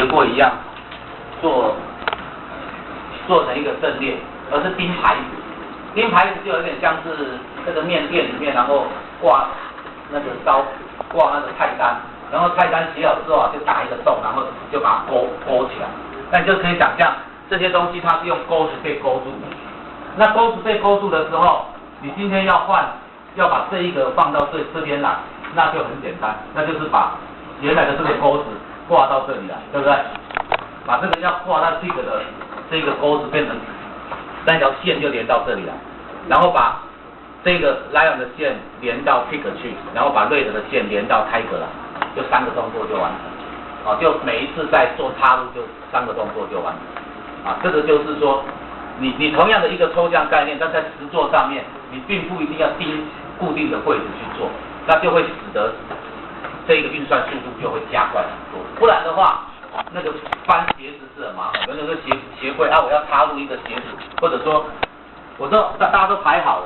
结过一样做成一个阵列，而是钉牌子。钉牌子就有点像是这个面店里面，然后挂那个菜单，然后菜单写好之后就打一个洞，然后就把它勾起来。那你就可以想象这些东西它是用钩子被勾住的。那钩子被勾住的时候，你今天要把这一个放到这边来，那就很简单，那就是把原来的这个钩子挂到这里来，对不对？把这个要挂到这个钩子变成那条线就连到这里来，然后把这个 lion 的线连到 pig 去，然后把 red 的线连到 tiger 来，就3个动作就完成。就每一次在做插入就3个动作就完成。这个就是说，你同样的一个抽象概念，但在实作上面，你并不一定要钉固定的柜子去做，那就会使得这个运算速度就会加快很多。不然的话，那个翻鞋子是很麻烦。有个鞋柜我要插入一个鞋子，或者说，我说大家都排好了，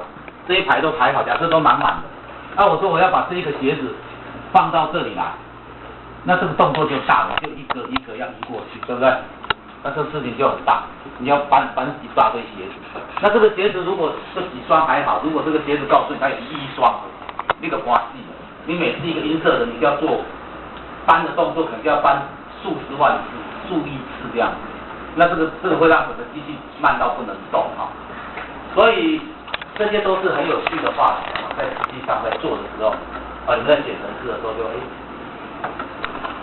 这一排都排好，假设都满满的，我说我要把这一个鞋子放到这里来，那这个动作就大了，就一格一格要移过去，对不对？那这个事情就很大，你要搬一大堆鞋子。那这个鞋子如果这几双还好，如果这个鞋子告诉你它有1双，那个关系，你每次一个音色的，你就要做搬的动作，可能就要搬数十万次、数亿次这样。那这个会让整个机器慢到不能动所以这些都是很有趣的话题在实际上在做的时候，你们在写程式的时候就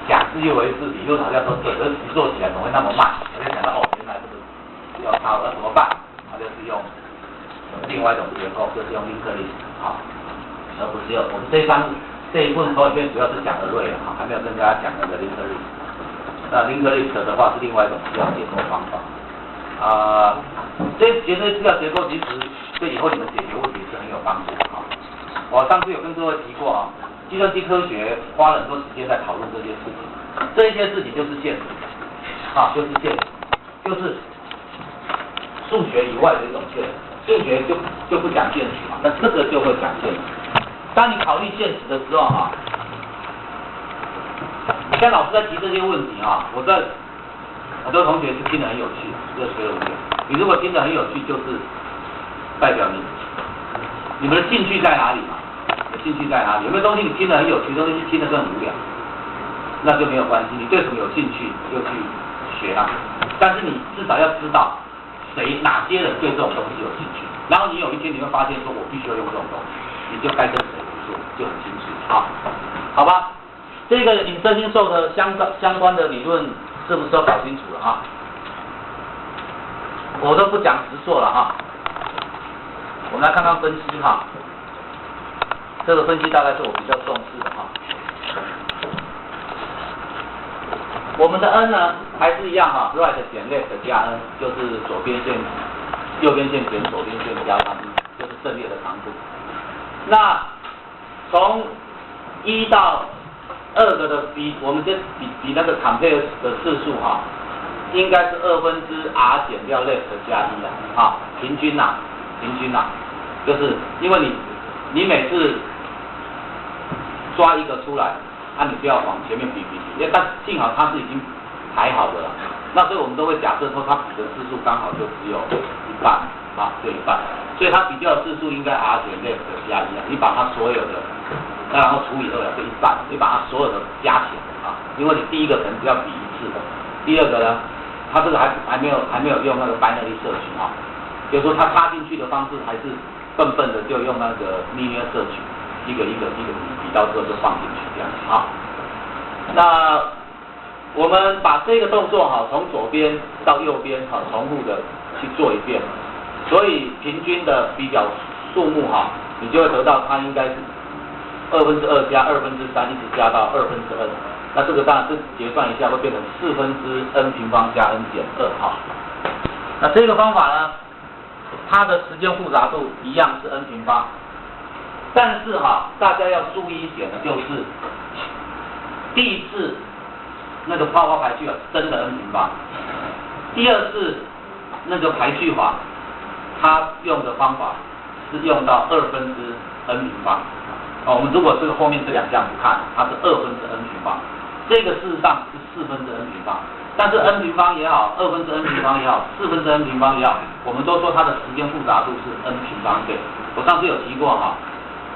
假设又为是理论好像都对，可是实做起来怎么会那么慢？我就想到原来这个要插要怎么办？就是用另外一种结构，就是用 linked list 而不是用我们这一部分口语片主要是讲array还没有跟大家讲那个 linked list。那 linked list 的话是另外一种资料结构方法。这些资料结构其实对以后你们解决问题是很有帮助的我上次有跟各位提过计算机科学花了很多时间在讨论这些事情，这一些事情就是现实就是现实，就是数学以外的一种现实。数学就不讲现实那这个就会讲现实。当你考虑现实的时候你看老师在提这些问题我在很多同学是听得很有趣，这学了5年。你如果听得很有趣，就是代表你们的兴趣在哪里兴趣在哪里？有没有东西你听得很有趣，东西听得更无聊？那就没有关系，你对什么有兴趣就去学但是你至少要知道哪些人对这种东西有兴趣，然后你有一天你会发现说我必须要用这种东西，你就该跟谁做就很清楚好吧？这个引申因受的相关的理论是不是都搞清楚了我都不讲实作了我们来看看分析这个分析大概是我比较重视的我们的 n 呢还是一样right 减 left 加 n 就是左边线右边线减左边线加上1，就是阵列的长度。那从1到2个的比，我们先比那个 compare 的次数应该是r 减掉 left 加1平均就是因为你每次抓一个出来你不要往前面比，因为但幸好它是已经排好的了，那所以我们都会假设说它比的次数刚好就只有一半就一半，所以它比较的次数应该 r 减 left 加1你把它所有的然后除以2是一半，你把它所有的加起来因为你第一个可能只要比1次，第二个呢它这个还没有用那个 binary search就是说它插进去的方式还是笨的就用那个 linear search一个比到之后就放进去这样那我们把这个动作从左边到右边重复的去做一遍，所以平均的比较数目你就会得到它应该是2/2加3/2一直加到2/n，那这个当然是结算一下会变成4/n平方加 n 减2那这个方法呢，它的时间复杂度一样是 n 平方，但是大家要注意一点的就是第一次那个泡泡排序真的 n 平方，第二次那个排序法它用的方法是用到2/n平方我们如果后面这2项不看，它是2/n平方，这个事实上是4/n平方，但是 n 平方也好，2分之 n 平方也好，4分之 n 平方也好，我们都说它的时间复杂度是 n 平方倍。我上次有提过哈，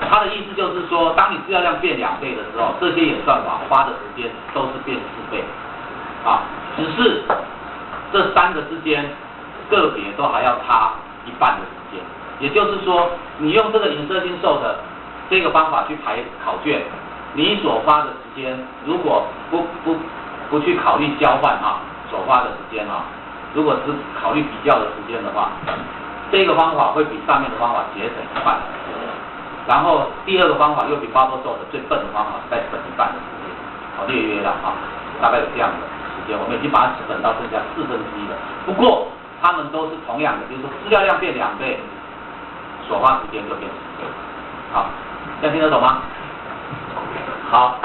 它的意思就是说，当你资料量变2倍的时候，这些演算法花的时间都是变4倍，啊，只是这3个之间个别都还要差1半的时间。也就是说，你用这个insertion sort这个方法去排考卷，你所花的时间如果不去考虑交换所花的时间如果是考虑比较的时间的话，这个方法会比上面的方法节省1半，然后第二个方法又比 bubble sort 最笨的方法再省1半的时间，略约了大概有这样的时间，我们已经把它省到剩下1/4了。不过它们都是同样的，就是说资料量变2倍，所花时间就变10倍。好，这样听得懂吗？好。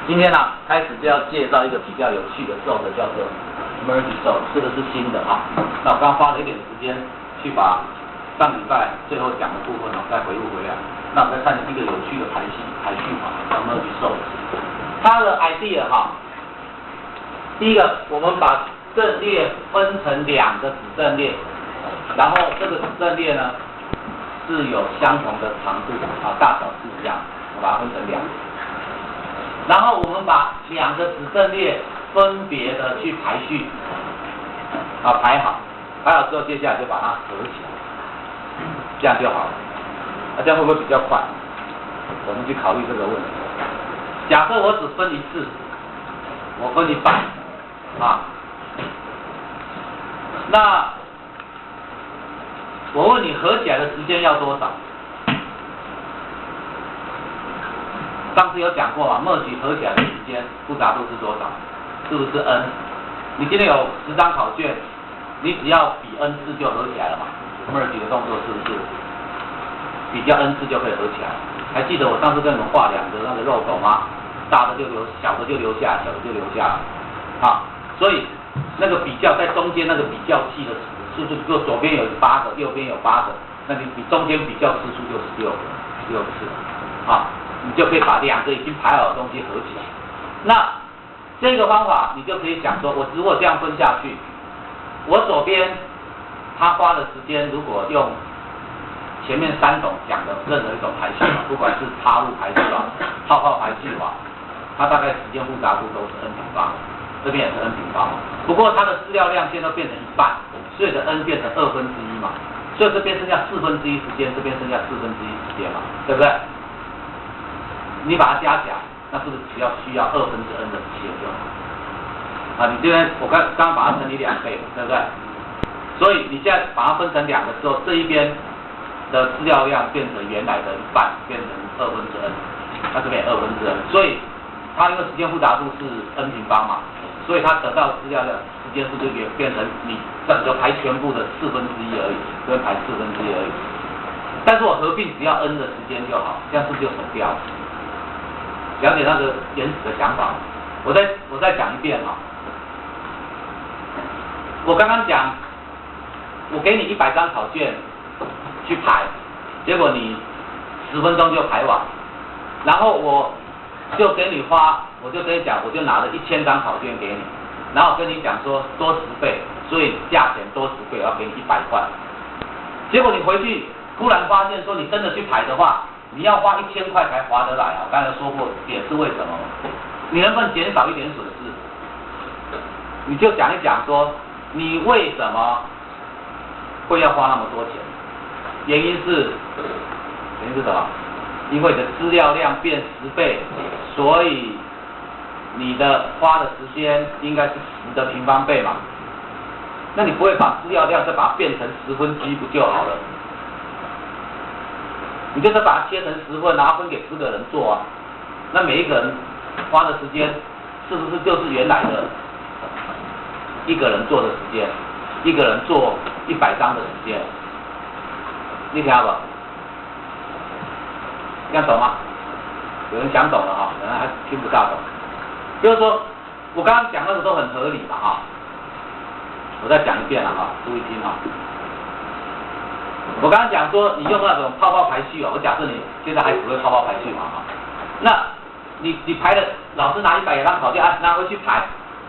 今天开始就要介绍一个比较有趣的sort，叫做 merge sort， 这个是新的那我刚花了一点时间去把上礼拜最后讲的部分再回顾回来。那我再看一个有趣的排序法，叫 merge sort。它的 idea 第一个，我们把阵列分成2个子阵列，然后这个子阵列呢是有相同的长度大小是一样，我把它分成2个。然后我们把2个子阵列分别的去排序，排好之后，接下来就把它合起来，这样就好了。这样会不会比较快？我们去考虑这个问题。假设我只分1次，我分1半那我问你合起来的时间要多少？上次有讲过merge 合起来的时间复杂度是多少？是不是 n？ 你今天有10张考卷，你只要比 n 次就合起来了嘛 ？merge 的动作是不是比较 n 次就可以合起来？还记得我上次跟你们画2个那个漏斗吗？大的就留，小的就留下，小的就留下来。所以那个比较在中间那个比较器的是不是就左边有8个，右边有8个？那你中间比较次数就是6次你就可以把2个已经排好的东西合起来。那这个方法你就可以想说，我如果这样分下去，我左边它花的时间，如果用前面3种讲的任何一种排序不管是插入排序泡泡排序它大概时间复杂度都是 n 平方，这边也是 n 平方。不过它的资料量现在变成1半，所以的 n 变成1/2嘛，所以这边剩下1/4时间，这边剩下1/4时间嘛，对不对？你把它加起来，那是不是只要需要2/n的时间就好？你这边我刚刚把它乘以2倍，对不对？所以你现在把它分成2个之后，这一边的资料量变成原来的1半，变成2/n，那这边也2/n，所以它因为时间复杂度是 n 平方嘛，所以它得到资料量时间是不是也变成你整个排全部的1/4而已，跟排1/4而已。但是我合并只要 n 的时间就好，这样是不是就省掉了？了解那个原始的想法，我再讲一遍我刚刚讲，我给你100张考卷去排，结果你10分钟就排完，然后我就给你我就跟你讲，我就拿了1000张考卷给你，然后跟你讲说多10倍，所以价钱多10倍，我要给你100块。结果你回去突然发现说，你真的去排的话，你要花1000块才划得来我刚才说过，解释为什么？你能不能减少一点损失？你就讲一讲说，你为什么会要花那么多钱？原因是什么？因为你的资料量变10倍，所以你的花的时间应该是10的平方倍嘛？那你不会把资料量再把它变成1/10不就好了？你就是把它切成10份，然后分给10个人做那每一个人花的时间是不是就是原来的1个人做的时间，1个人做100张的时间？你听不？这样懂吗？有人讲懂了有人还听不大懂。就是说，我刚刚讲那个都很合理嘛我再讲一遍了注意听我刚刚讲说，你用那种泡泡排序我假设你现在还只会泡泡排序嘛那你排了，老师拿100给他考卷，拿回去排，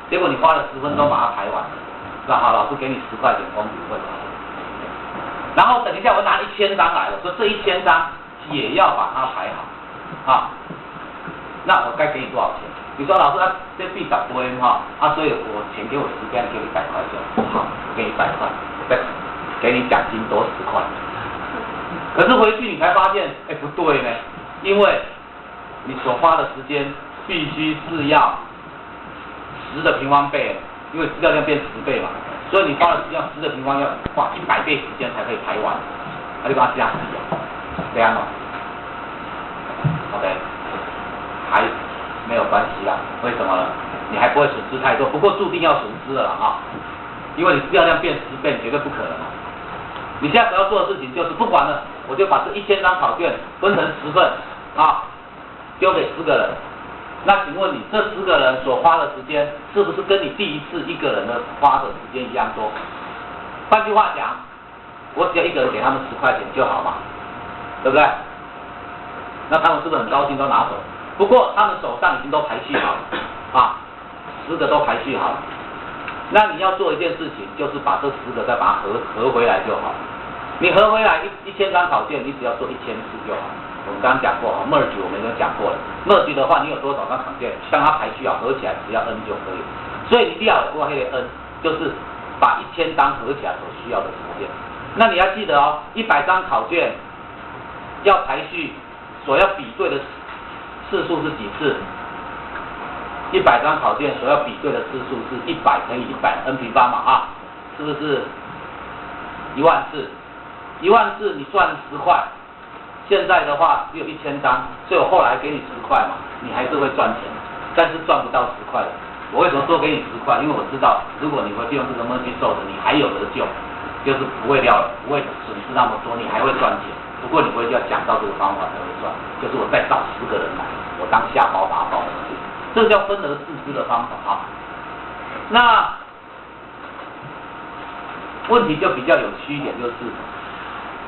结果你花了10分钟把它排完，那好，老师给你10块钱公平会。然后等一下我拿1000张来了，说这1000张也要把它排好，啊，那我该给你多少钱？你说老师这必10杯哈，所以我钱给我10边，给你100块就好，给你100块，再给你奖金多10块。可是回去你才发现，不对呢，因为你所花的时间必须是要10的平方倍，因为资料量变10倍嘛，所以你花的时间10的平方要花100倍时间才可以排完，那就把它加4啊，这样哦 ，OK， 还没有关系啦，为什么呢？你还不会损失太多，不过注定要损失了啊，因为你资料量变10倍，绝对不可能。你现在只要做的事情就是不管了，我就把这1000张考卷分成10份啊，丢给10个人。那请问你这10个人所花的时间，是不是跟你第一次1个人的花的时间一样多？换句话讲，我只要1个人给他们10块钱就好嘛，对不对？那他们是不是很高兴都拿走？不过他们手上已经都排序好了啊，10个都排序好了。那你要做一件事情，就是把这10个再把它合回来就好。你合回来1000张考卷，你只要做1000次就好。我们刚刚讲过 merge 我们已经讲过了 ，merge 的话，你有多少张考卷，当它排序好合起来，只要 n 就可以。所以你一定要有多黑的 n， 就是把1000张合起来所需要的时间。那你要记得哦，100张考卷要排序，所要比对的次数是几次？100张考卷所要比对的次数是100乘以100 n 平方嘛啊，是不是？10000次，10000次你赚10块。现在的话只有1000张，所以我后来给你10块嘛，你还是会赚钱，但是赚不到10块的。我为什么多给你10块？因为我知道，如果你回去用这个merge sort，你还有得救，就是不会损失那么多，你还会赚钱。不过你回去要讲到这个方法才会赚，就是我再找10个人来，我当下包打包，这个叫分而治之的方法啊。那问题就比较有趣一点，就是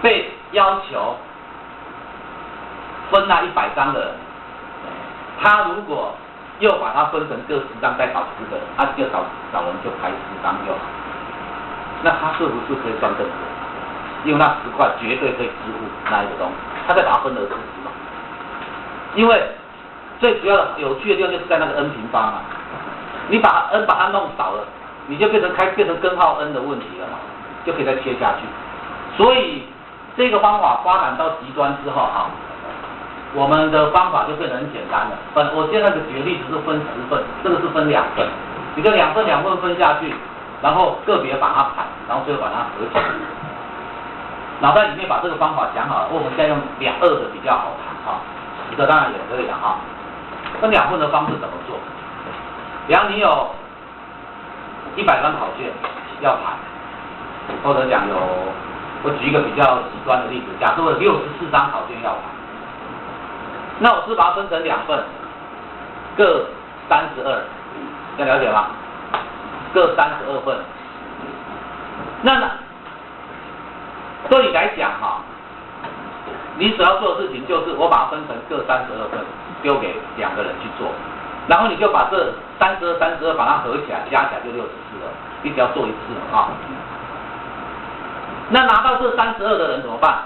被要求分那100张的人，他如果又把它分成各10张，再找10个人，他就找人就排10张就好。那他是不是可以赚更多？因为那10块绝对可以支付那一个东西，他再把它分而治之嘛。因为最主要的有趣的地方就是在那个 n 平方啊，你把 n 把它弄少了，你就变成根号 n 的问题了嘛，就可以再切下去。所以这个方法发展到极端之后哈，我们的方法就变得很简单了。我现在的举个例子是分10份，这个是分2份，你就2份分下去，然后个别把它排，然后最后把它合起来。脑袋里面把这个方法想好了，我们现在用2、2的比较好谈哈，10个当然也可以了哈。分2份的方式怎么做？比方你有100张考卷要排，或者讲我举一个比较极端的例子，假设我有64张考卷要排。那我是把它分成2份，各32，要了解吗？各32份。那对你来讲哈，你所要做的事情就是我把它分成各32份，丢给2个人去做，然后你就把这32把它合起来，加起来就64了，你只要做1次啊。那拿到这32的人怎么办？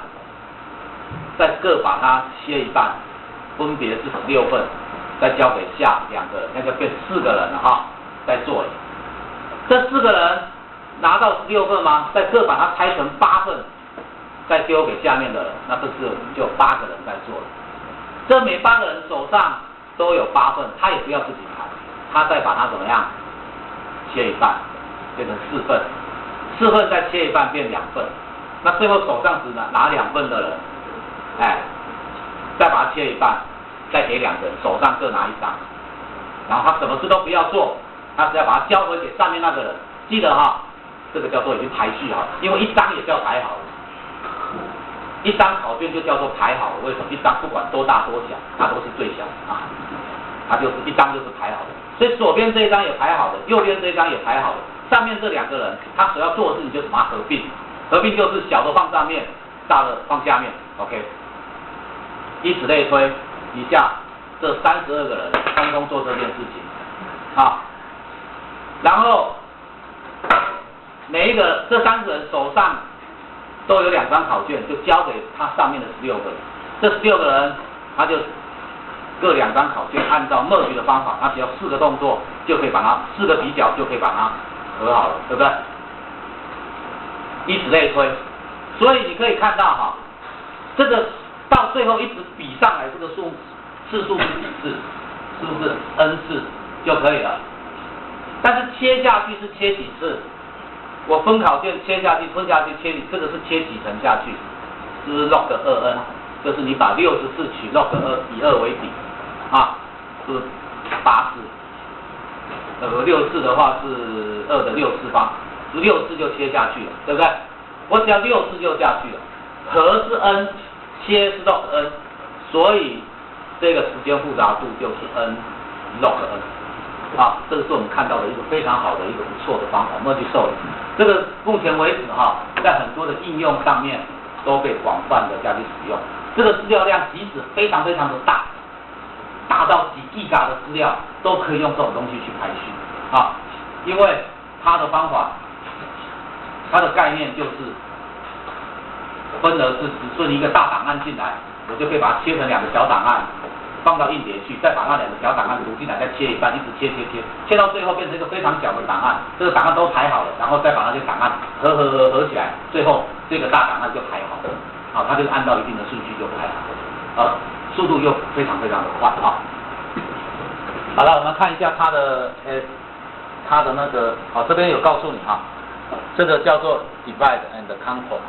再各把它切一半。分别是16份，再交给下2个人，那就变4个人了哈。再做这4个人拿到16份吗？再各把它拆成8份，再丢给下面的人，那这次我们就有8个人在做了。这每8个人手上都有8份，他也不要自己排，他再把它怎么样切一半，变成4份，4份再切一半变2份，那最后手上只拿2份的人，再把它切一半，再给2个人，手上各拿1张，然后他什么事都不要做，他只要把它交回给上面那个人。记得哈，这个叫做已经排序好了，因为1张也叫排好了，1张考卷就叫做排好了。为什么？1张不管多大多小，它都是最小的啊，它就是1张就是排好的。所以左边这一张也排好的，右边这一张也排好的，上面这2个人他所要做的事情就是把它合并，合并就是小的放上面，大的放下面 ，OK。以此类推，以下这32个人通通做这件事情，啊，然后每一个这30个人手上都有2张考卷，就交给他上面的16个人，这16个人他就各2张考卷，按照 merge 的方法，他只要4个动作就可以把它4个比较就可以把它合好了，对不对？以此类推，所以你可以看到哈，这个到最后一直比上来，这个次数是几次，是不是 n 次就可以了？但是切下去是切几次？我分考卷切下去，分下去切，这个是切几层下去？是不是 log 2n？ 就是你把64取 log 2以2为底，啊，是8次。64的话是2的6次方，16次就切下去了，对不对？我只要6次就下去了，和是 n， 切是 log n， 所以这个时间复杂度就是 n log n。啊，这个是我们看到的一个非常好的一个不错的方法 ，merge sort。这个目前为止哈，在很多的应用上面都被广泛的加以使用。这个资料量即使非常非常的大，大到几 Giga 的资料都可以用这种东西去排序啊，因为它的方法，它的概念就是分而治之，所以一个大档案进来，我就可以把它切成2个小档案。放到硬碟去，再把那2个小档案读进来，再切一半，一直切到最后变成一个非常小的档案。这个档案都排好了，然后再把那些档案合起来，最后这个大档案就排好了。好，它就按照一定的顺序就排好了，速度又非常非常的快啊。好了，我们看一下它的那个，好，这边有告诉你哈，这个叫做 divide and conquer，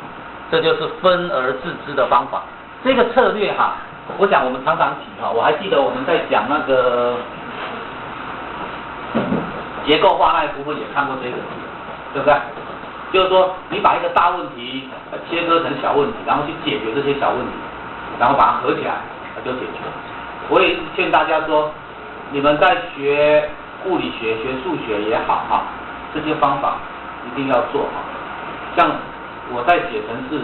这就是分而治之的方法。这个策略哈。我想我们常常提哈，我还记得我们在讲那个结构化那一部分也看过这个题，对不对？就是说你把一个大问题切割成小问题，然后去解决这些小问题，然后把它合起来，它就解决。我也劝大家说，你们在学物理学、学数学也好哈，这些方法一定要做哈。像我在写程式，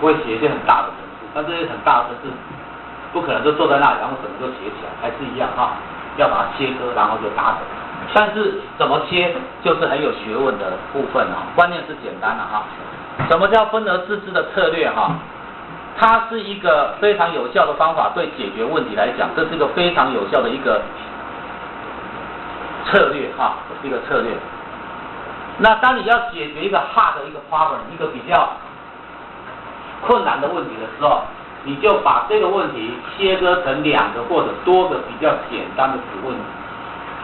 我会写一些很大的。但这些很大的是不可能就坐在那里，然后什么就写起来，还是一样哈，要把它切割，然后就打走。但是怎么切，就是很有学问的部分哈，观念是简单的哈。什么叫分而治之的策略哈？它是一个非常有效的方法，对解决问题来讲，这是一个非常有效的一个策略哈，一个策略。那当你要解决一个 hard 的一个 problem， 一个比较困难的问题的时候，你就把这个问题切割成2个或者多个比较简单的子问题，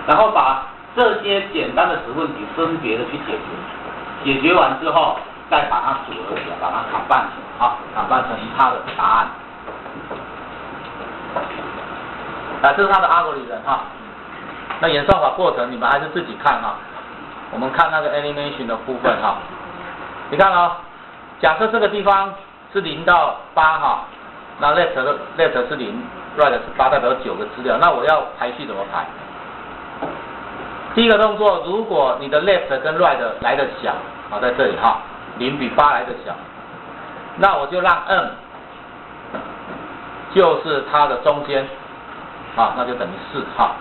然后把这些简单的子问题分别的去解决，解决完之后再把它组合起来，把它砍半成，好，砍半成它的答案。这是它的 algorithm 哈。那演算法过程你们还是自己看哈。我们看那个 animation 的部分哈。你看哦，假设这个地方是0到8哈，那 left 是0 ，right 是8，代表9个资料。那我要排序怎么排？第一个动作，如果你的 left 跟 right 来的小，好，在这里哈，0比8来的小，那我就让 n 就是它的中间，啊，那就等于4哈，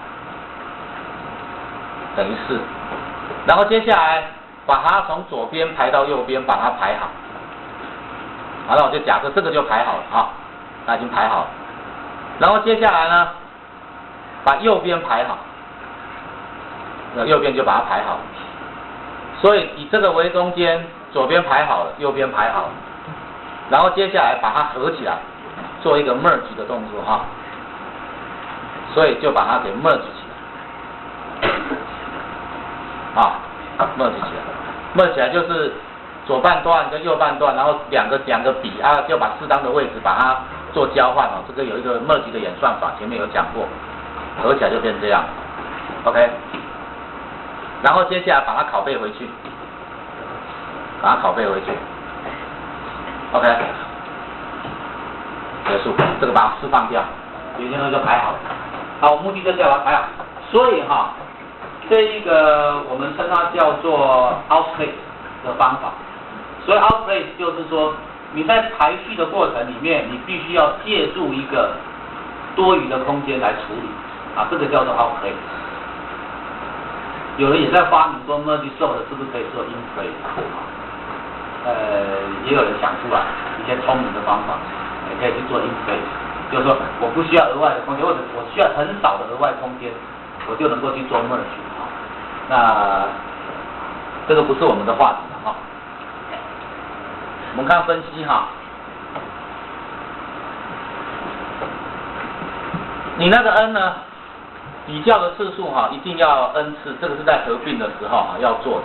等于4。然后接下来把它从左边排到右边，把它排好。好，那我就假设这个就排好了哈，那已经排好了。然后接下来呢，把右边排好，右边就把它排好了。所以以这个为中间，左边排好了，右边排好了。然后接下来把它合起来，做一个 merge 的动作哈。所以就把它给 merge 起来，啊 ，merge 起来 ，merge 起来就是左半段跟右半段，然后两个比啊，就把适当的位置把它做交换哦。这个有一个 merge 的演算法，前面有讲过，合起来就变这样 ，OK。然后接下来把它拷贝回去，把它拷贝回去 ，OK。结束，这个把它释放掉，原先那就排好了。好，目的就是要把它排好。所以哈，这一个我们称它叫做 outplace 的方法。所以 outplace 就是说，你在排序的过程里面，你必须要借助一个多余的空间来处理，啊，这个叫做 out place。有人也在发明说 merge sort 是不是可以做 in place？ 也有人想出来一些聪明的方法，也可以去做 in place， 就是说我不需要额外的空间，或者我需要很少的额外空间，我就能够去做 merge。那这个不是我们的话题了哈。我们看分析哈，你那个 n 呢，比较的次数哈，一定要 n 次，这个是在合并的时候哈要做的。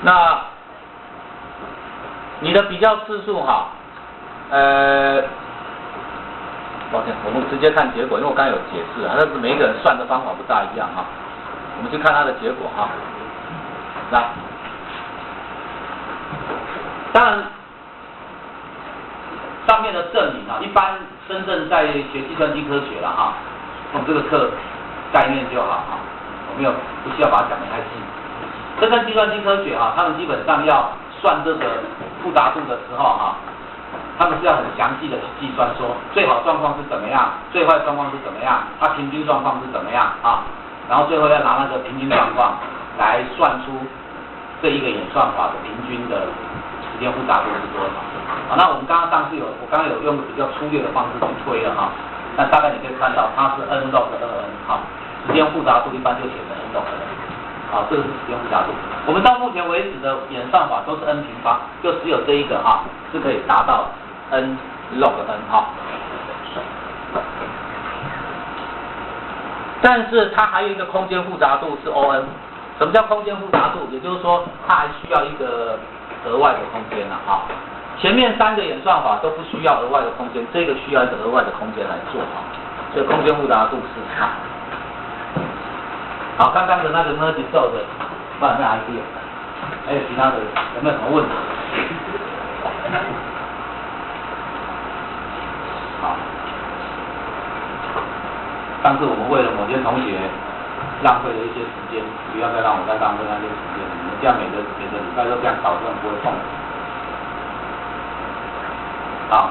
那你的比较次数哈，抱歉，我们直接看结果，因为我刚才有解释啊，但是每一个人算的方法不大一样哈。我们去看它的结果哈。来，当然上面的证明啊，一般真正在学计算机科学了哈，从这个课概念就好哈，我没有不需要把它讲得太细。真正计算机科学哈，他们基本上要算这个复杂度的时候哈，他们是要很详细的去计算说最好状况是怎么样，最坏状况是怎么样，它平均状况是怎么样啊，然后最后要拿那个平均状况来算出这一个演算法的平均的时间复杂度是多少。好，那我们刚刚我刚刚有用比较粗略的方式去推了哈，那大概你可以看到它是 n log 2n 哈，时间复杂度一般就写成 n log 2。好，这个是时间复杂度。我们到目前为止的演算法都是 n 平方，就只有这一个哈是可以达到 n log n 哈。但是它还有一个空间复杂度是 O_n。什么叫空间复杂度？也就是说，它还需要一个额外的空间了哈。前面3个演算法都不需要额外的空间，这个需要一个额外的空间来做哈。所以空间复杂度是它。好，刚刚的那个 merge sort 的，不然那 idea， 还有其他的有没有什么问题？好，上次我们为了某些同学浪费了一些时间，不要再让我再浪费那些时间，你们这样每个礼拜都这样搞，这样不会痛。好，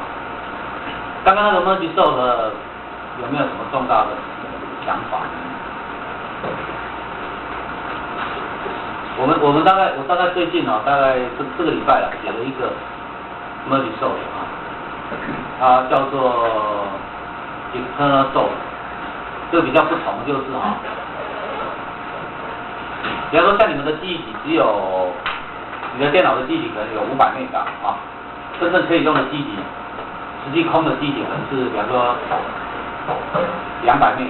刚刚那个 merge sort 有没有什么重大的想法？我大概最近大概这个礼拜了，写了一个 merge sort 啊，它叫做 external sort， 这个比较不同就是比方说像你们的记忆体只有，你的电脑的记忆体可能有500 MB 啊，真正可以用的记忆体，实际空的记忆体可能是比方说200 MB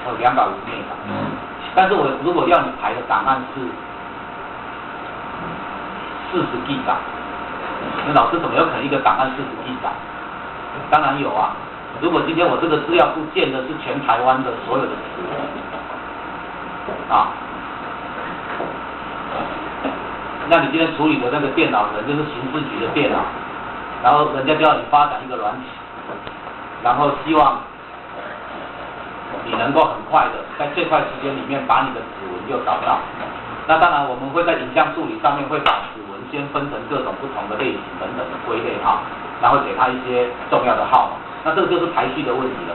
或250 MB，但是我如果要你排的档案是40 G 档，那老师怎么有可能一个档案40 G 档？当然有啊！如果今天我这个资料库建的是全台湾的所有的指纹啊，那你今天处理的那个电脑可能就是刑事局的电脑，然后人家就要你发展一个软体，然后希望你能够很快的在最快时间里面把你的指纹又找到。那当然我们会在影像处理上面会把指纹先分成各种不同的类型等等的归类哈，然后给它一些重要的号码。那这个就是排序的问题了。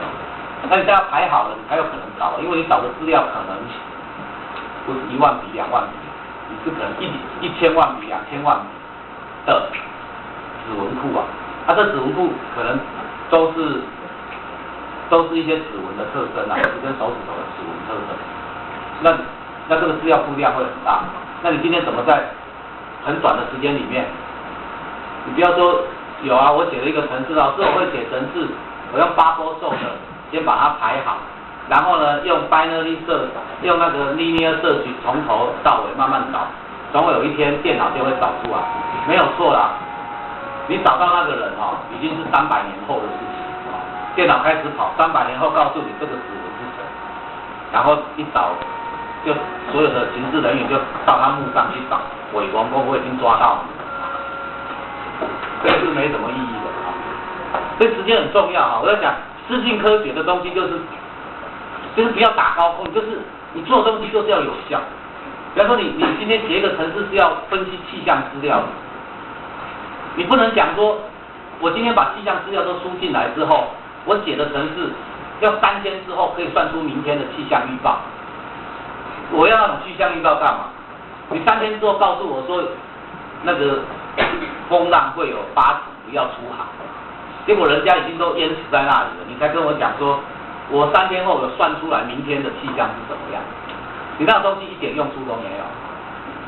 那你这样排好了，你才有可能找，因为你找的资料可能不是1万笔、2万笔，你是可能1000万笔、2000万笔的指纹库啊。它这指纹库可能都是一些指纹的特征啊，跟手指头的指纹特征。那这个资料库量会很大。那你今天怎么在很短的时间里面，你不要说有啊，我写了一个程式，老师我会写程式，我用bubble sort先把它排好，然后呢用 binary search， 用那个 linear search 从头到尾慢慢找，总有一天电脑就会找出来，没有错啦。你找到那个人已经是300年后的事情，电脑开始跑，300年后告诉你这个指纹是谁，然后一找。就所有的刑事人员就到他墓上去找，伪王公我已经抓到了，这是没什么意义的啊。所以时间很重要啊。我在讲资讯科学的东西，就是不要打高空，就是你做东西就是要有效。比方说你今天写一个程式是要分析气象资料的，你不能讲说我今天把气象资料都输进来之后，我写的程式要3天之后可以算出明天的气象预报。我要那种气象预报干嘛？你3天之后告诉我说那个风浪会有8级，不要出航，结果人家已经都淹死在那里了，你才跟我讲说，我3天后有算出来明天的气象是怎么样？你那东西一点用处都没有。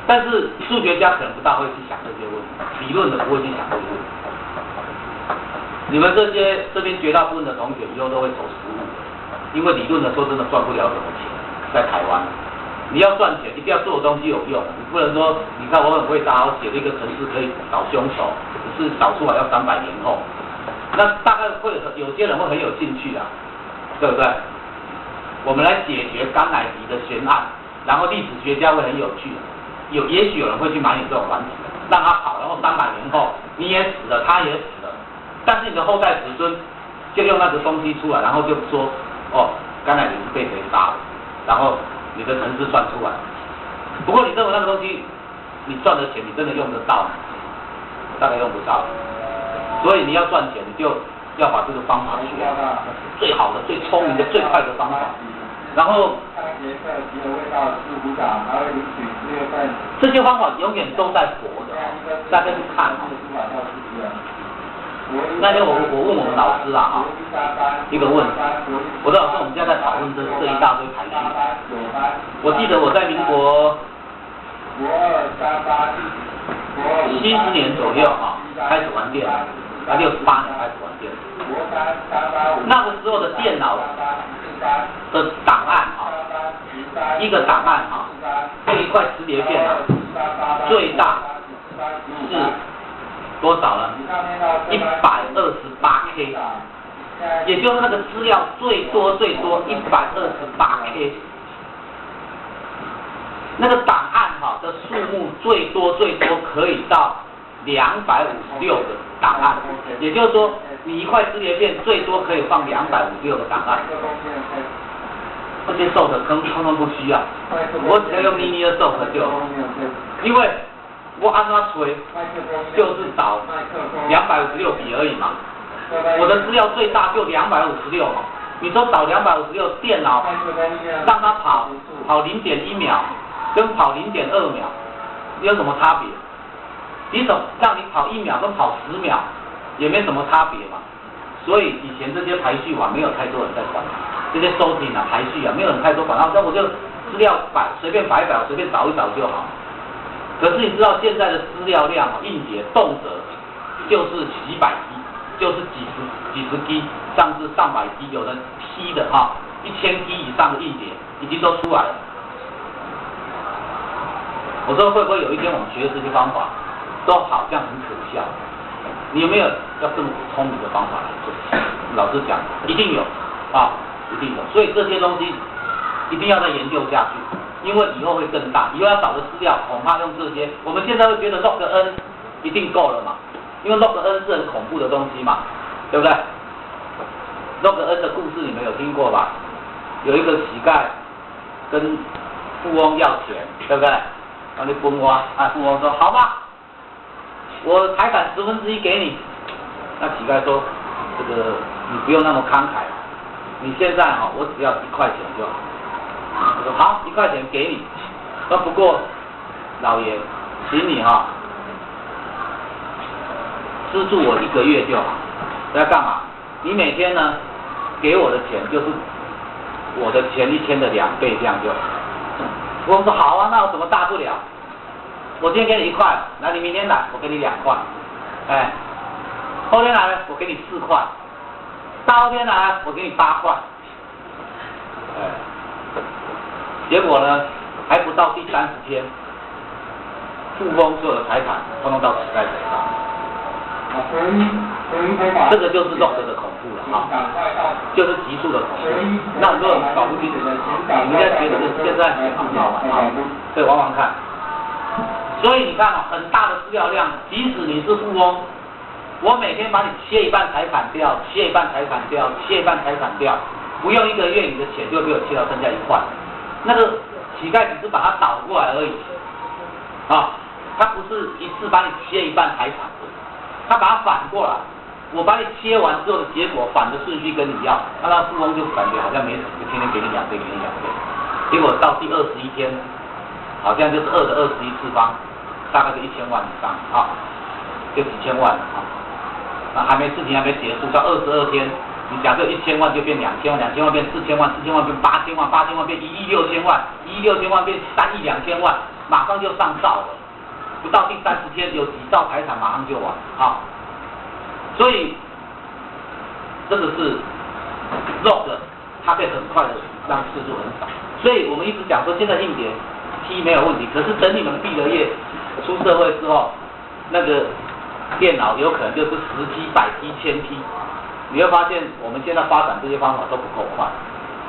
但是数学家可能不大会去想这些问题，理论的不会去想这些问题。你们这边绝大部分的同学以后都会走实务，因为理论的说真的赚不了什么钱，在台湾。你要赚钱，一定要做的东西有用，你不能说，你看我很会打，我写了一个程式可以找凶手，可是找出来要300年后，那大概会有些人会很有兴趣的，对不对？我们来解决甘乃迪的悬案，然后历史学家会很有趣，也许有人会去买你这种软体，让他跑，然后300年后你也死了，他也死了，但是你的后代子孙就用那个东西出来，然后就说，哦，甘乃迪是被谁杀的，然后你的程式算出来。不过你认为那个东西，你赚的钱你真的用得到吗？大概用不到。所以你要赚钱，你就要把这个方法学，最好的、最聪明的、最快的方法。然后这些方法永远都在活的，大家去看。那天我问我们老师啊，一个问题，我的老师我们现在在讨论这一大堆排序。我记得我在民国70年左右开始玩电脑，68年开始玩电脑。那个时候的电脑的档案一个档案这一块磁碟片最大是多少呢？128K， 也就是那个资料最多128K， 那个档案的数目最多可以到256个档案，也就是说你一块磁碟片最多可以放256个档案。这些 soft 通通不需要，我只要用mini的 soft 就好，因为我按它吹，就是找256笔而已嘛。我的资料最大就256嘛。你说找256，电脑让它跑0.1秒，跟跑0.2秒，有什么差别？你让你跑1秒跟跑10秒，也没什么差别嘛。所以以前这些排序没有太多人在管，这些收听排序没有人太多管，那我就资料随便摆，随便找一找就好。可是你知道现在的资料量硬碟动辄就是几百 G， 就是几十 G， 甚至上百 G， 有人批的1000 G 以上的硬碟已经都出来了。我说会不会有一天我们学的这些方法都好像很可笑？你有没有要更聪明的方法来做？老师讲一定有一定有。所以这些东西一定要再研究下去。因为以后会更大，以后要找的资料恐怕用这些。我们现在会觉得 log n 一定够了嘛，因为 log n 是很恐怖的东西嘛，对不对 ？log n 的故事你们有听过吧？有一个乞丐跟富翁要钱，对不对？然后你分我富翁说好吧，我财产1/10给你。那乞丐说这个你不用那么慷慨，你现在我只要1块钱就好。我说好，1块钱给你。不过老爷，请你资助我1个月就好。要干嘛？你每天呢给我的钱就是我的前一天的2倍，这样就好。我说好啊，那有什么大不了？我今天给你1块，那你明天来我给你2块，后天来我给你4块，大后天来我给你8块，结果呢，还不到第30天，富翁所有的财产通通到乞丐手上。这个就是 log 的恐怖了就是急速的恐怖。那很多人搞不清楚，你们现在觉得现在很好玩可以玩玩看。所以你看很大的资料量，即使你是富翁，我每天把你切一半财产掉，切一半财产掉，切一半财产掉，不用1个月，你的钱就被我切到剩下1块。那个乞丐只是把它倒过来而已，他不是一次把你切一半财产，他把它反过来，我把你切完之后的结果反的顺序跟你要，那富翁就感觉好像没什么，就天天给你养倍，给你养倍。结果到第21天，好像就是2的21次方，大概是1000万以上啊，就几千万啊。那事情还没结束，到22天，你假设1000万就变2000万，2000万变4000万，4000万变8000万，8000万变1亿6000万，1亿6000万变3亿2000万，马上就上兆了。不到第30天，有几兆财产马上就完啊。所以这个是 log， 它可以很快的让次数很少。所以我们一直讲说，现在硬碟 T 没有问题，可是等你们毕了业出社会之后，那个电脑有可能就是10 T、100 T、1000 T， 你会发现我们现在发展这些方法都不够快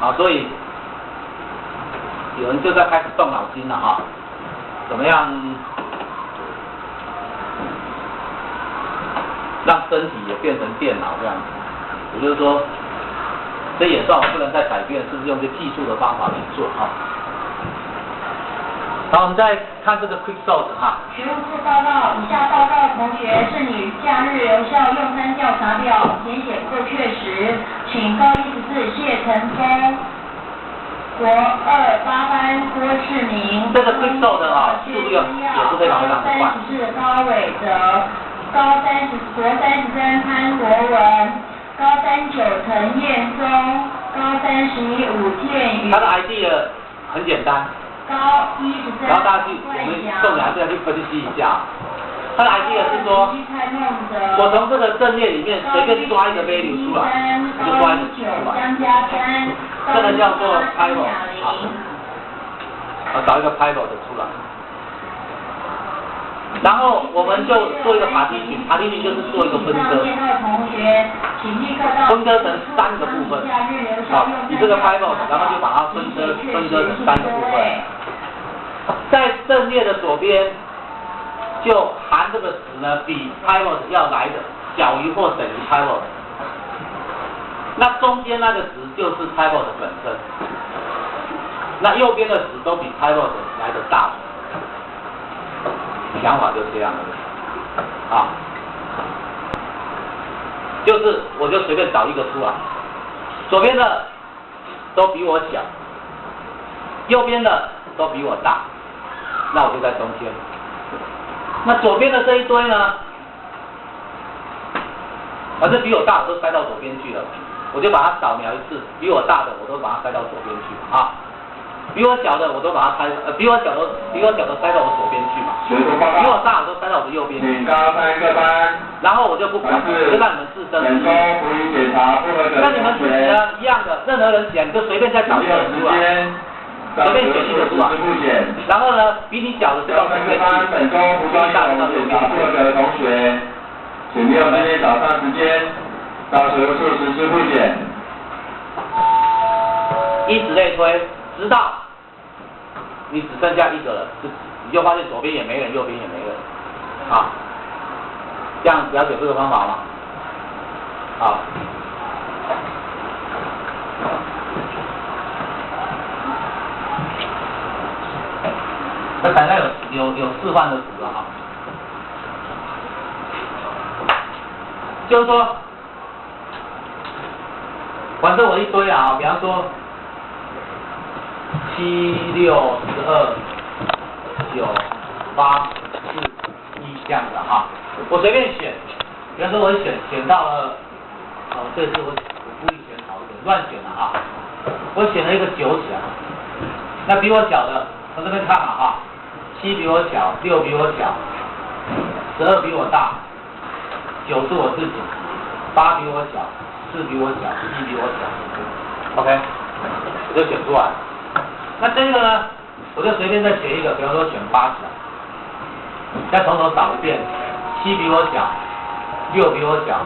啊，所以有人就在开始动脑筋了啊，怎么样让身体也变成电脑这样子？也就是说，这也算我不能再改变，是不是用一个技术的方法去做啊？好，我们再看这个 quick sort 哈。学务处报告，以下报告同学是你假日留校用餐调查表，填写不够确实，请高114谢承峰，国2 8班郭世明。这个 quick sort 啊，速度也是非常非常的快。34高伟哲，高国33潘国文，高39陈彦宗，高31武建宇。他的 idea 很简单。高13，然后大家去，我们重点还是要去分析一下。他的 idea 是说，我从这个阵列里面随便抓一个 value 出来，就抓一个出来。这个叫做 pivot 啊，找一个 pivot 的出来。然后我们就做一个partition 就是做一个分割，分割成3个部分。好，以这个 pivot， 然后就把它分割成3个部分。在阵列的左边，就含这个值呢，比 pivot 要来的小于或等于 pivot。那中间那个值就是 pivot 本身。那右边的值都比 pivot 来的大。想法就这样了，啊，就是我就随便找一个出来，左边的都比我小，右边的都比我大，那我就在中间。那左边的这一堆呢，反正比我大的都塞到左边去了，我就把它扫描一次，比我大的我都把它塞到左边去啊。比我小的我都把它比我小的塞到我左边去嘛，比我大的都塞到我的右边去。然后我就不管，我就让你们自争。那你们自己呢一样的，任何人选就随便再找一个出来，随便选一个出来。然后呢，比你小的就到左边去，比你大的到右边去。同学，请利用今天早上时间到学务处实施复检。以此类推。直到你只剩下一个了，你就发现左边也没人，右边也没人，啊，这样了解这个方法吗？好，那大概有示范的图了哈，就是说，反正我一堆啊，比方说。7、6、12、9、8、4、1这样子哈，我随便选，比方说我选到了，这次我故意选好一点，乱选了哈，我选了一个9小，那比我小的，从这边看嘛哈，7比我小，6比我小，12比我大，9是我自己，8比我小，4比我小，1比我小 ，OK， 我就选出来。那这个呢，我就随便再选一个，比方说选8小，再从头找一遍，7比我小，6比我小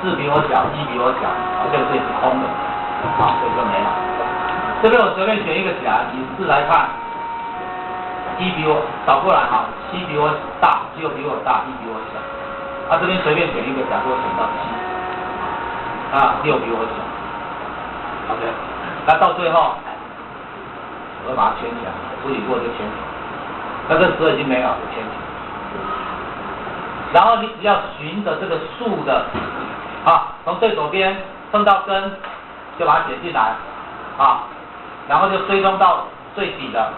，4比我小，1比我小，这个是空的，好，这就没了。这边我随便选一个起来，以4来看，1比我倒过来哈，7比我大，6比我大，1比我小。这边随便选一个，假如我选到7，6比我小 ，OK， 那到最后。我把它圈起来，处理过就圈起来。那这12已经没了，就圈起来。然后你只要循着这个竖的，从最左边碰到根，就把它写进来，然后就追踪到最底的，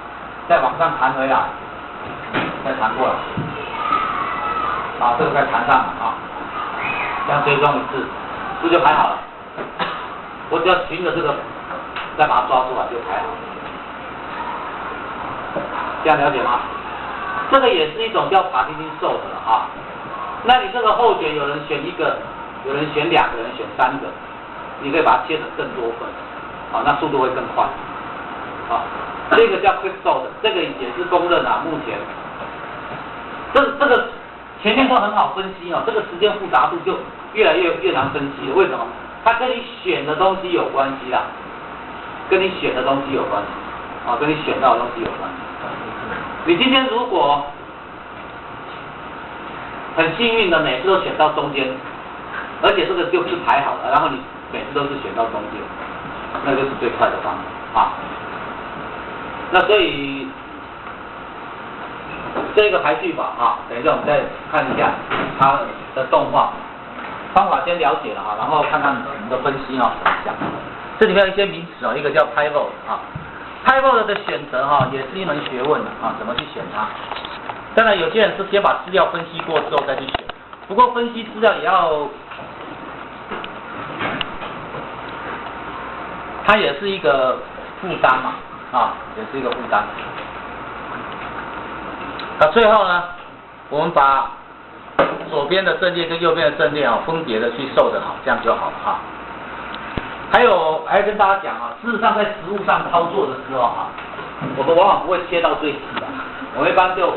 再往上弹回来，再弹过来，这个再弹上，这样追踪一次，不就排好了？我只要循着这个，再把它抓出来就排好了。这样了解吗？这个也是一种叫帕金森受的了那你这个后卷有人选一个，有人选2个，有人选3个，你可以把它切成更多份，那速度会更快。这个叫 quick sort， 这个也是公认目前。这个前面都很好分析这个时间复杂度就越来越难分析了。为什么？它跟你选的东西有关系啦，跟你选的东西有关系，跟你选到的东西有关系。你今天如果很幸运的每次都选到中间，而且这个就是排好了，然后你每次都是选到中间，那就是最快的方法那所以这个排序法等一下我们再看一下它的动画方法，先了解了然后看看我们的分析怎么讲。这里面有一些名词一个叫 pivot pivot 的选择也是一门学问怎么去选它？当然有些人是先把资料分析过之后再去选，不过分析资料也要，它也是一个负担也是一个负担。最后呢，我们把左边的阵列跟右边的阵列分别的去受得好，这样就好了还要跟大家讲事实上在实务上操作的时候我们往往不会切到最细的，我们一般就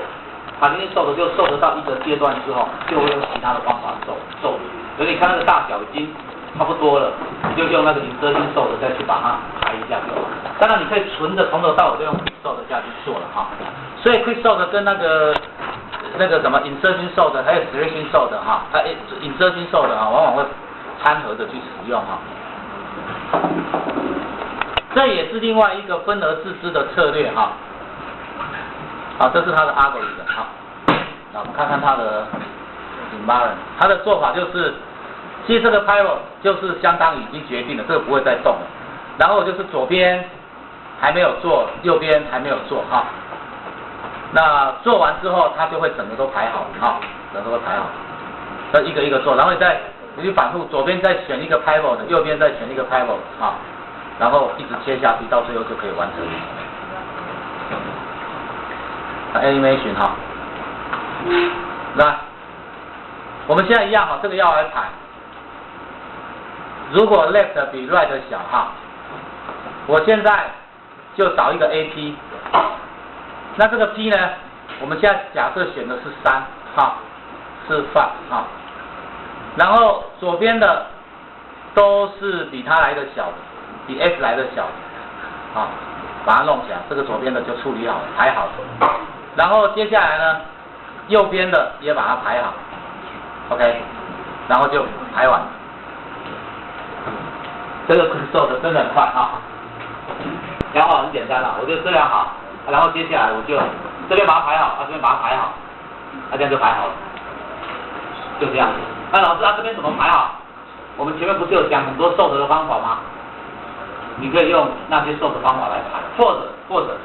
把这些受的就受得到一个阶段之后，就会用其他的方法受。所以你看那个大小已经差不多了，你就用那个insertion受的再去把它排一下就好。当然你可以纯的从头到尾都用 quick sort 下去做了所以 quick sort 跟那个什么 insertion sort 还有 selection sort insertion sort 往往会掺合着去使用这也是另外一个分而治之的策略这是它的 algorithm 那我们看看它的 environment， 它的做法就是，其实这个 pivot 就是相当于已经决定了，这个不会再动了。然后就是左边还没有做，右边还没有做那做完之后，它就会整个都排好整个都排好，要一个一个做，然后你去反复，左边再选一个 pivot， 右边再选一个 pivot 然后一直切下去，到最后就可以完成。animation 来，我们现在一样这个要来排。如果 left 比 right 小我现在就找一个 AP， 那这个 P 呢，我们现在假设选的是3是 5然后左边的都是比它来的小的，比 F 来的小的把它弄起来，这个左边的就处理好了，排好了。然后接下来呢，右边的也把它排好 ，OK， 然后就排完。这个 quick sort 真的很快量好很简单了，我就这样好，然后接下来我就这边把它排好，这边把它排好，这样就排好了，就这样子。那老师这边怎么排好？我们前面不是有讲很多sort的方法吗？你可以用那些sort的方法来排，或者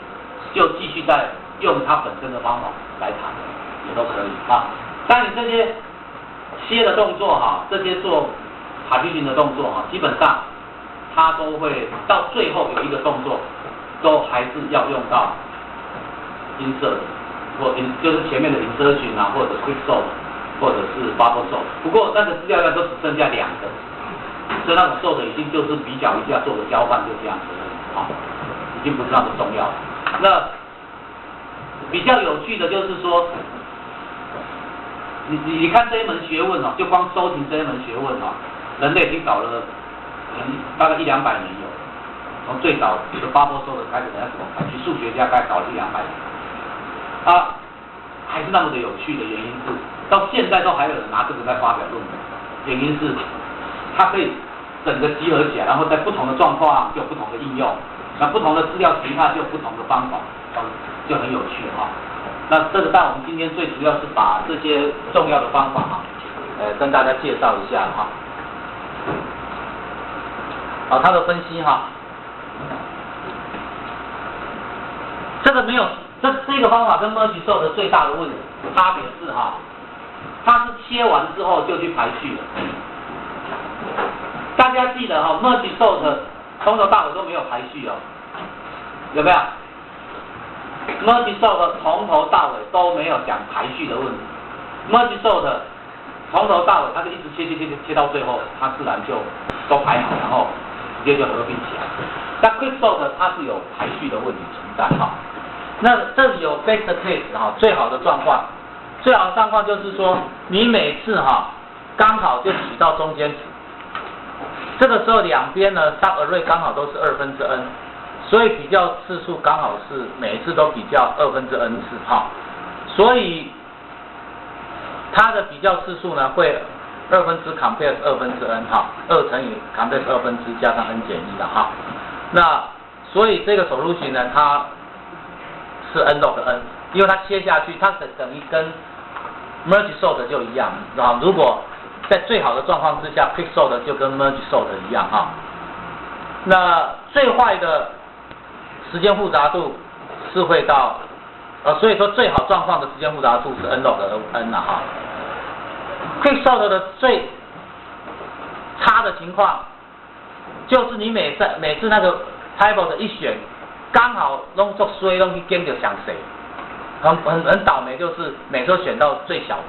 就继续再用它本身的方法来排，也都可以当然你这些切的动作这些做partition的动作基本上它都会到最后有一个动作，都还是要用到 insert 或就是前面的 insertion或者 quick sort 或者是 bubble sort。不过那个资料量都只剩下2个，所以那种 sort 已经就是比较一下做个交换就这样子已经不是那么重要了。那比较有趣的就是说，你看这一门学问就光收集这一门学问人类已经搞了大概100-200年有，从最早比如bubble sort开始，等下怎么排序，数学家大概搞了100-200年还是那么的有趣的原因是，到现在都还有人拿这个在发表论文，原因是它可以整个集合起来，然后在不同的状况就有不同的应用，那不同的资料形态就有不同的方法，就很有趣那但我们今天最主要是把这些重要的方法跟大家介绍一下哈。好，它的分析哈，这个没有这个方法跟 merge sort 的最大的差别是哈，它是切完之后就去排序了。大家记得哈 ，merge sort 从头到尾都没有排序哦，有没有 ？merge sort 从头到尾都没有讲排序的问题 ，merge sort 从头到尾它就一直切到最后，它自然就都排好，然后直接就合并起来。但 quick sort 它是有排序的问题存在哈。那这里有 best case 哈，最好的状况，最好的状况就是说，你每次哈刚好就取到中间值。这个时候两边呢 sub array 刚好都是2/n，所以比较次数刚好是每一次都比较2/n次哈，所以它的比较次数呢会2/compare 2/n 哈，2乘以 compare 2/加上 n 减1的哈，那所以这个solution呢它是 n log n， 因为它切下去它等于跟 merge sort 就一样，如果在最好的状况之下 quick sort 就跟 merge sort 一样哈。那最坏的时间复杂度是会到所以说最好状况的时间复杂度是 n log n 啦哈。quick sort 的最差的情况就是你每次那个 pivot 一选，刚好弄作衰弄去跟着想谁，很倒霉，就是每次都选到最小的。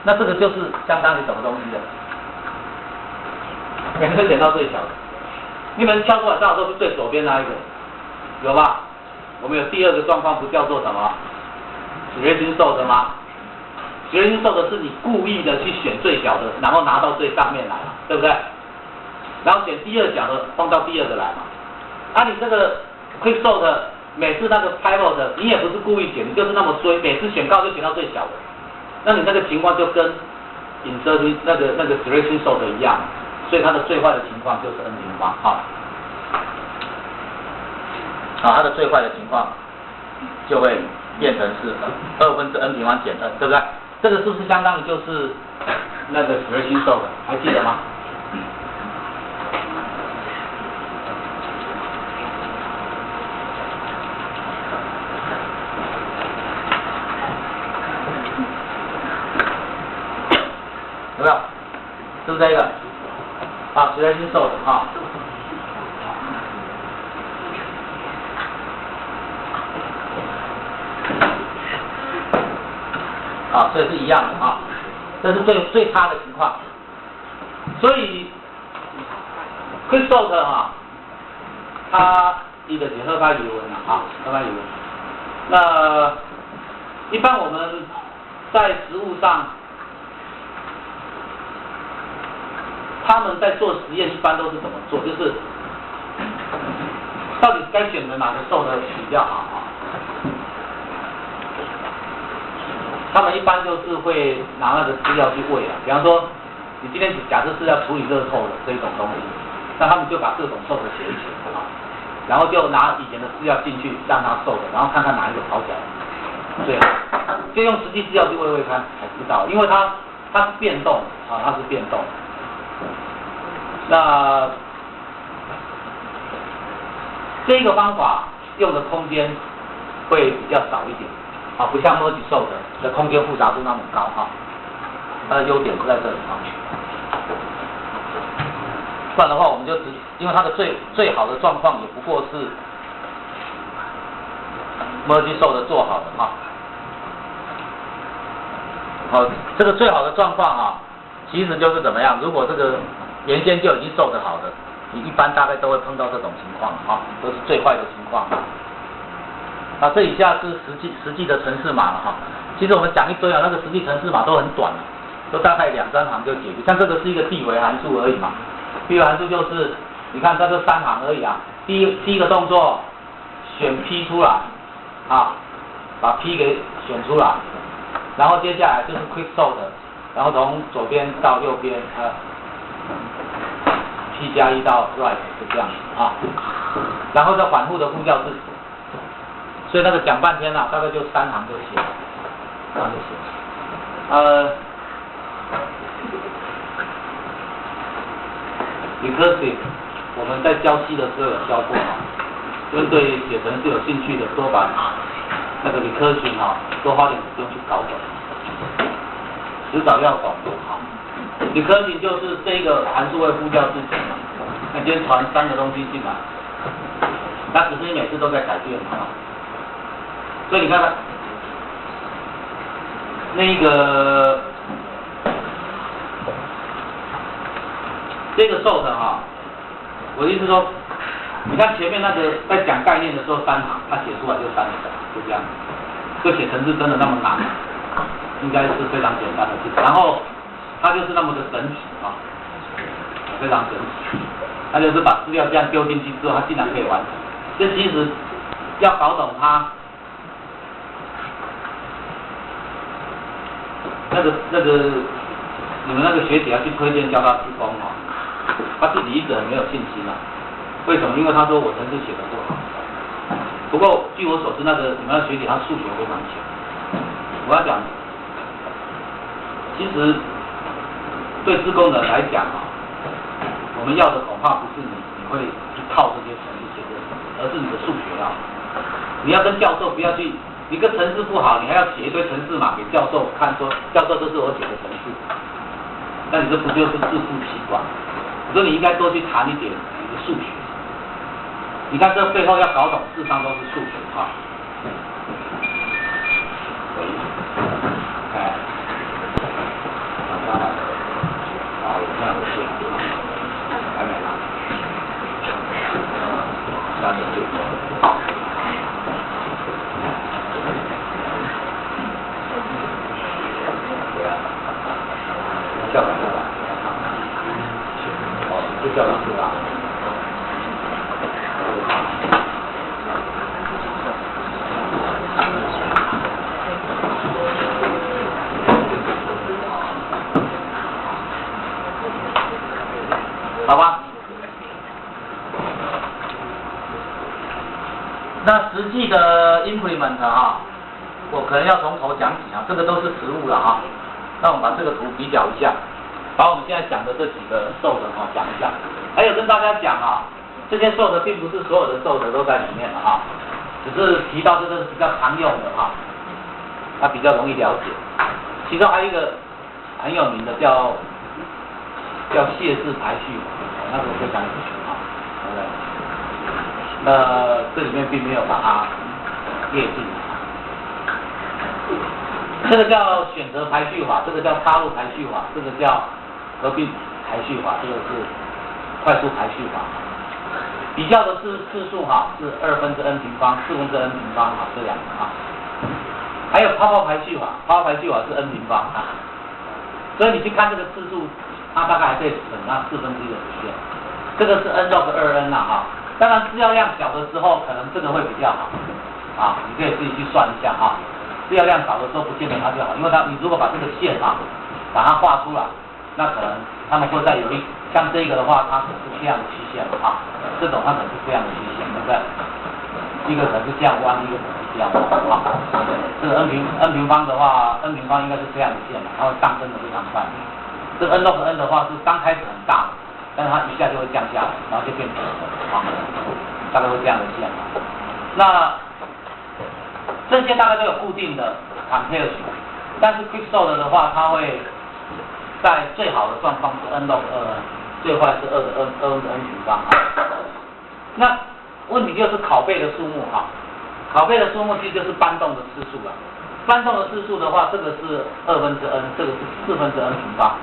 那这个就是相当于什么东西的？每次选到最小的，你们敲出来正好都是最左边那一个，有吧？我们有第二个状况，不叫做什么 selection sort 吗 ？selection sort 是你故意的去选最小的，然后拿到最上面来嘛，对不对？然后选第二小的放到第二个来嘛。你这个 quick sort 每次那个 pivot 你也不是故意选，你就是那么追，每次选高就选到最小的。那你那个情况就跟 insert 那个 selection sort 一样，所以它的最坏的情况就是 n 平方，好，它的最坏的情况就会变成是2/n平方减 n， 对不对？这个是不是相当于就是那个 selection sort， 还记得吗？有没有？是不是这个？selection sort 哈。所以是一样的啊，这是最差的情况。所以 quick sort 它一个是合法语文合法语文。那一般我们在实务上，他们在做实验一般都是怎么做？就是到底该选择哪个sort比较好他们一般就是会拿那个资料去喂比方说你今天假设是要处理热透的这一种东西，那他们就把各种sort写一写然后就拿以前的资料进去让它sort，然后看看哪一个跑起来最好，就用实际资料去喂看才知道，因为它是变动它是变动。那这个方法用的空间会比较少一点不像 merge sort 的空间复杂度那么高它的优点是在这里不然的话我们就因为它的最好的状况也不过是 merge sort 做好的这个最好的状况其实就是怎么样？如果这个原先就已经sort好的，你一般大概都会碰到这种情况都是最坏的情况这以下是实际的程式码了其实我们讲一堆那个实际程式码都很短都大概2-3行就解决。像这个是一个递回函数而已嘛，递回函数就是你看它这3行而已第一个动作选 P 出来把 P 给选出来，然后接下来就是 quick sort， 然后从左边到右边P 加1到 right 就这样然后再反复的呼叫字符，所以那个讲半天大概就3行就写了。这样就行。recursive 我们在教C的时候有教过啊，针对写程式有兴趣的，多把那个 recursion 多花点时间去搞懂，迟早要懂啊。recursion 就是这个函数会呼叫自己嘛，那今天传3个东西进来，它只是你每次都在改变嘛，所以你看看那个这个 sort 我的意思说，你看前面那个在讲概念的时候3行，它写出来就3行，就这样。这写程式真的那么难？应该是非常简单的事情。然后它就是那么的神奇非常神奇。它就是把资料这样丢进去之后，它竟然可以完成。这其实要搞懂它那个你们那个学姐要去推荐教他自工他自己一个人没有信心为什么？因为他说我程式写得不好。不过据我所知，你们那学姐她数学非常强。我要讲，其实对自工人来讲我们要的恐怕不是你会去靠这些程式写的，而是你的数学你要跟教授不要去，你跟程式不好，你还要写一堆程式码给教授看，说教授这是我写的程式，那你这不就是自负欺管？我说你应该多去谈一点你的数学。你看这背后要搞懂，事实上都是数学有这样的事还没拿校长这校长是吧？好吧，那实际的 implement 我可能要从头讲起这个都是实物了那我们把这个图比较一下，把我们现在讲的这几个 sort 讲一下，还有跟大家讲这些 sort 并不是所有的 sort 都在里面的只是提到这个是比较常用的它比较容易了解。其中还有一个很有名的叫谢氏排序那个非常有趣对不对？那这里面并没有把它列进来。这个叫选择排序法，这个叫插入排序法，这个叫合并排序法，这个是快速排序法。比较的是次数是2/n平方、4/n平方这两个还有泡泡排序法，泡泡排序法是 n 平方所以你去看这个次数，它大概还可以省那1/4的时间。这个是 n log 2n 当然资料量小的时候，可能这个会比较好你可以自己去算一下资料量少的时候不见得它就好，因为你如果把这个线把它画出来，那可能他们会再有像这个的话，它可能是这样的曲线这种它可能是这样的曲线，对不对？一个可能是这样弯，一个可能是这样弯这个 n 平方的话 ，n 平方应该是这样的线它会上升的非常快。这个 n log n 的话是刚开始很大，但是它一下就会降下来，然后就变平了大概会这样的线那这些大概都有固定的 compare 但是 quicksort 的话，它会在最好的状况是 n log 2n， 最坏是2/n平方那问题就是拷贝的数目拷贝的数目其实就是搬动的次数搬动的次数的话，这个是2/n，这个是4/n平方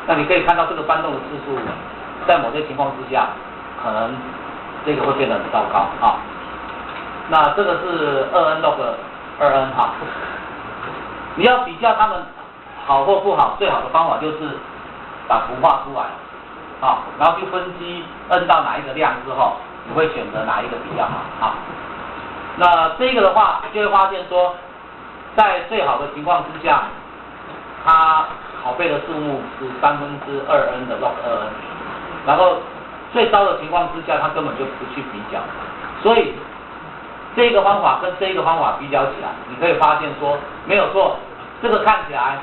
那你可以看到这个搬动的次数，在某些情况之下，可能这个会变得很糟糕那这个是2/n log 2n你要比较它们好或不好，最好的方法就是把图画出来然后去分析 n 到哪一个量之后，你会选择哪一个比较好那这个的话，就会发现说，在最好的情况之下，它拷贝的数目是2/n的 log 2n， 然后最糟的情况之下，它根本就不去比较，所以这一个方法跟这一个方法比较起来，你可以发现说没有错，这个看起来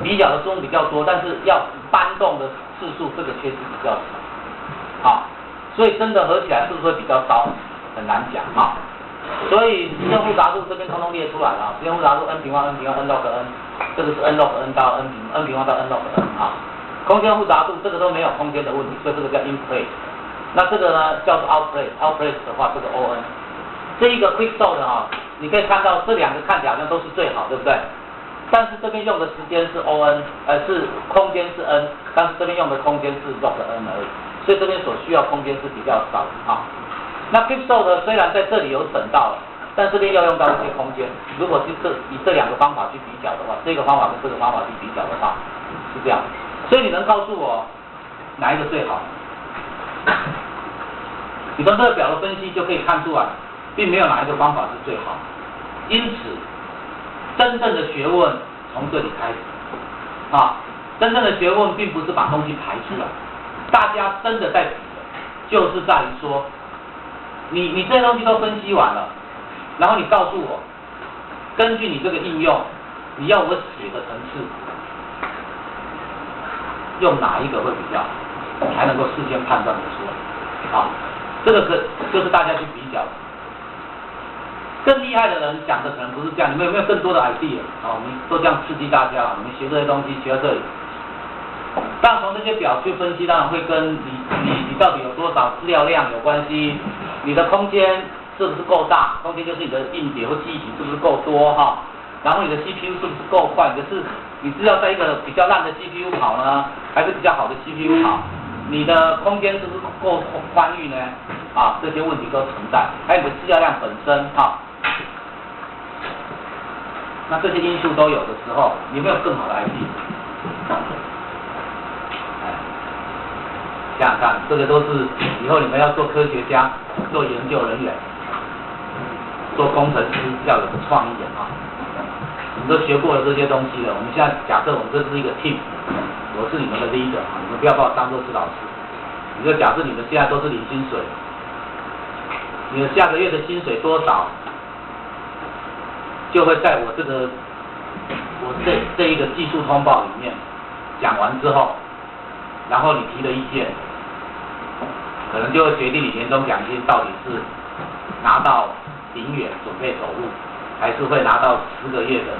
比较的数目比较多，但是要搬动的次数这个却是比较少。好，所以真的合起来是不是会比较高？很难讲啊。所以实验复杂度这边通通列出来了啊，实验复杂度 n 平方 n 平方 n log n， 这个是 n log n 到 n 平方到 n log n 啊。空间复杂度这个都没有空间的问题，所以这个叫 in place。那这个呢叫做 out place，out place 的话这个 on。这一个 quicksort 的哈，你可以看到这两个看起来好像都是最好，对不对？但是这边用的时间是 on， 是空间是 n， 但是这边用的空间是 log n 而已，所以这边所需要空间是比较少的啊。那 quicksort 虽然在这里有省到了，但这边要用到一些空间。如果是以这两个方法去比较的话，这个方法跟这个方法去比较的话，是这样。所以你能告诉我哪一个最好？你从这个表的分析就可以看出来，并没有哪一个方法是最好。因此，真正的学问从这里开始啊！真正的学问并不是把东西排出来，大家真的在比的，就是在于说，你这些东西都分析完了，然后你告诉我，根据你这个应用，你要我写的层次，用哪一个会比较好，才能够事先判断得出来啊？这个就是大家去比较。更厉害的人讲的可能不是这样，你们有没有更多的 idea？ 我们都这样刺激大家，你们学这些东西学到这里，当然从这些表去分析，当然会跟你到底有多少资料量有关系，你的空间是不是够大？空间就是你的硬碟或记忆体是不是够多哈？然后你的 CPU 是不是够快？你是要在一个比较烂的 CPU 跑呢，还是比较好的 CPU 跑？你的空间是不是够宽裕呢？啊，这些问题都存在，还有你的资料量本身哈。那这些因素都有的时候，有没有更好的 idea？ 想想看，这个都是以后你们要做科学家、做研究人员、做工程师要有的创意点啊。你们都学过了这些东西了，我们现在假设我们这是一个 team， 我是你们的 leader 啊，你们不要把我当作是老师。你就假设你们现在都是领薪水，你的下个月的薪水多少，就会在我这一个技术通报里面讲完之后，然后你提的意见，可能就会决定你年终奖金到底是拿到0元准备走路，还是会拿到10个月的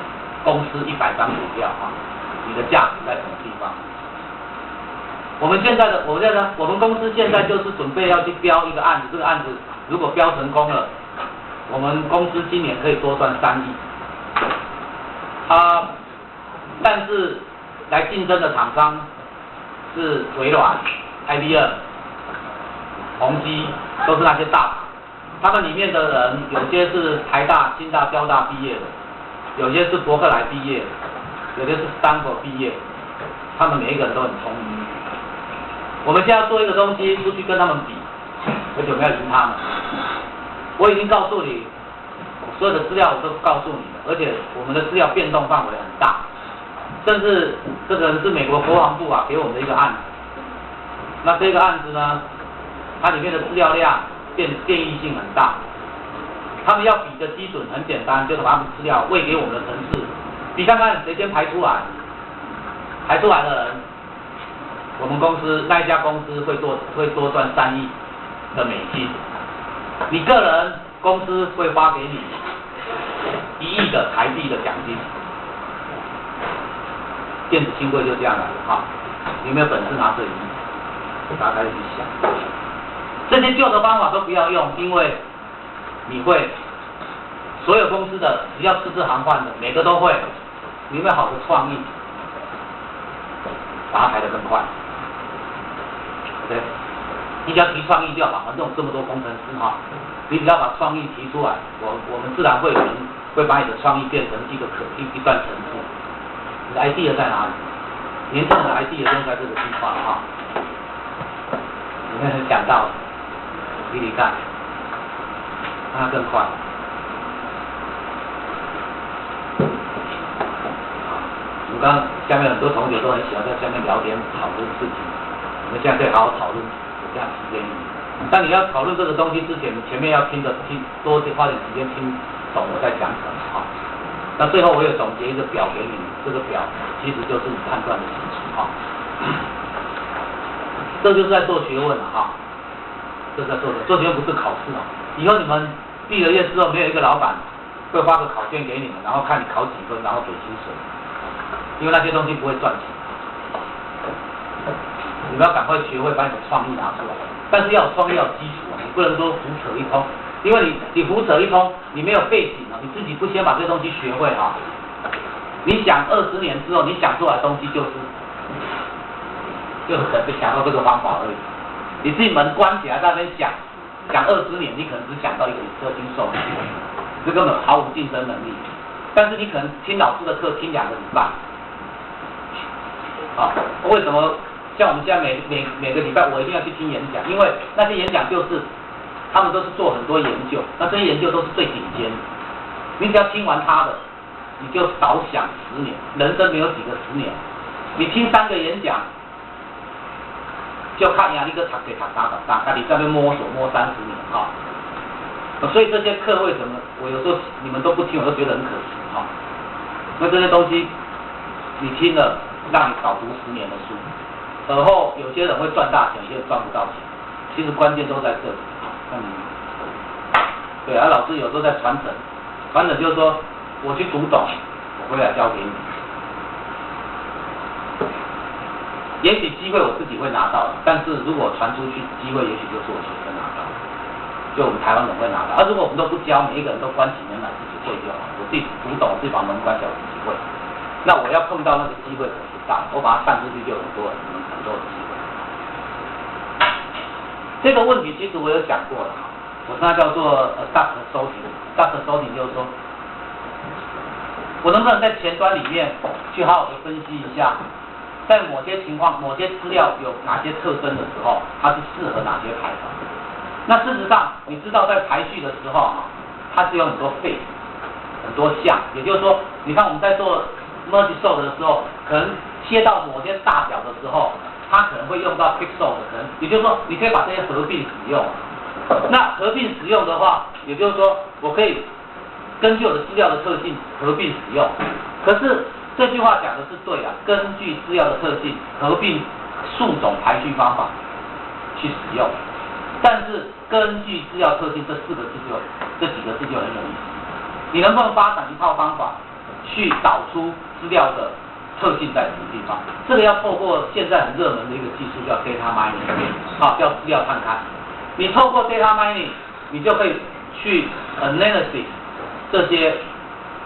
公司100张股票啊？你的价值在什么地方？我们公司现在就是准备要去标一个案子，这个案子如果标成功了，我们公司今年可以多赚3亿。但是来竞争的厂商是微软、IBM、宏基，都是那些大厂。他们里面的人有些是台大、清大、交大毕业的，有些是伯克莱毕业的，有些是斯坦福毕业的，他们每一个人都很聪明。我们现在要做一个东西出去跟他们比，而且我们要赢他们。我已经告诉你，所有的资料我都告诉你了，而且我们的资料变动范围很大，甚至这个是美国国防部给我们的一个案子。那这个案子呢，它里面的资料量变异性很大。他们要比的基准很简单，就是把他们资料喂给我们的程式，比看看谁先排出来，排出来的人。我们公司那一家公司会多赚3亿的美金，你个人公司会发给你1亿的台币的奖金。电子新贵就这样来了哈，你有没有本事拿这1亿？大家开始去想，这些旧的方法都不要用，因为你会所有公司的只要字行换的，每个都会，你有没有好的创意，把它排得更快？对，你只要提创意就好，反正这么多工程师哈，你只要把创意提出来，我们自然会有人会把你的创意变成一段程式。你的 idea 在哪里？年轻人的 idea 就在这个地方哈。你们想到，给你看，让它更快。我们刚刚下面很多同学都很喜欢在下面聊天讨论事情。我们现在可以好好讨论，有这样时间。但你要讨论这个东西之前，你前面要多花点时间听懂我在讲什么啊。那最后我也总结一个表给你们，这个表其实就是你判断的基础啊。这就是在做学问了哈，这是在做学问，不是考试啊。以后你们毕了业之后，没有一个老板会发个考卷给你们，然后看你考几分，然后给薪水，因为那些东西不会赚钱。你们要赶快学会把你的创意拿出来，但是要有创意，要有基础啊，你不能说胡扯一通，因为你胡扯一通，你没有背景啊，你自己不先把这东西学会啊，你想20年之后，你想出来的东西就是可能想到这个方法而已。你自己门关起来在那边讲20年，你可能只想到一个特定受体，这根本毫无竞争能力。但是你可能听老师的课听2个礼拜，啊，为什么？像我们现在每个礼拜我一定要去听演讲，因为那些演讲就是他们都是做很多研究，那这些研究都是最顶尖的。你只要听完他的，你就少想10年，人生没有几个10年。你听3个演讲，就看呀，你个读册读3，自己在那边摸索摸30年哈。所以这些课为什么我有时候你们都不听，我都觉得很可惜哈。因为这些东西你听了，让你少读10年的书。而后有些人会赚大钱，有些人赚不到钱，其实关键都在这里。对啊，老师有时候在传承就是说我去读懂，我回来教给你。也许机会我自己会拿到，但是如果传出去，机会也许就是我学生拿到，就我们台湾人会拿到。如果我们都不教，每一个人都关起门来自己会就好，我自己读懂，我自己把门关起来，我自己会。那我要碰到那个机会可不大，我把它散出去就很多人。很多的机会。这个问题其实我有讲过了，我称它叫做duct sorting。duct sorting 就是说，我能不能在前端里面去好好的分析一下，在某些情况、某些资料有哪些特征的时候，它是适合哪些排法？那事实上，你知道在排序的时候它是有很多phase，很多项，也就是说，你看我们在做merge sort 的时候，可能切到某些大小的时候，它可能会用到 pixel 的，可能也就是说，你可以把这些合并使用。那合并使用的话，也就是说，我可以根据我的资料的特性合并使用。可是这句话讲的是对啊，根据资料的特性合并数种排序方法去使用。但是根据资料特性这几个字就很有意思。你能不能发展一套方法去导出资料的特性在什么地方？这个要透过现在很热门的一个技术叫 data mining， 叫资料探勘。你透过 data mining， 你就可以去 analysis 这些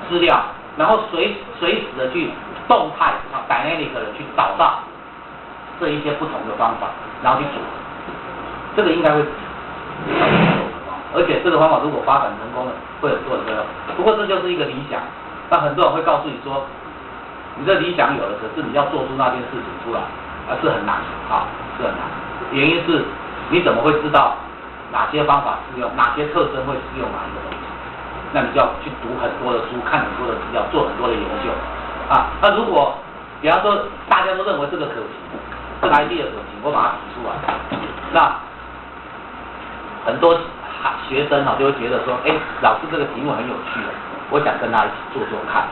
资料，然后随时的去动态dynamic 的去找到这一些不同的方法，然后去组合。这个应该会，而且这个方法如果发展成功了，会很多人都用。不过这就是一个理想，但很多人会告诉你说，你这理想有了，可是你要做出那件事情出来，是很难是很难。原因是你怎么会知道哪些方法适用，哪些特征会适用哪一个东西？那你就要去读很多的书，看很多的资料，做很多的研究那如果比方说大家都认为这个可行，这个 idea 可行，我把它提出来，那很多学生就会觉得说，老师这个题目很有趣我想跟他一起做做看，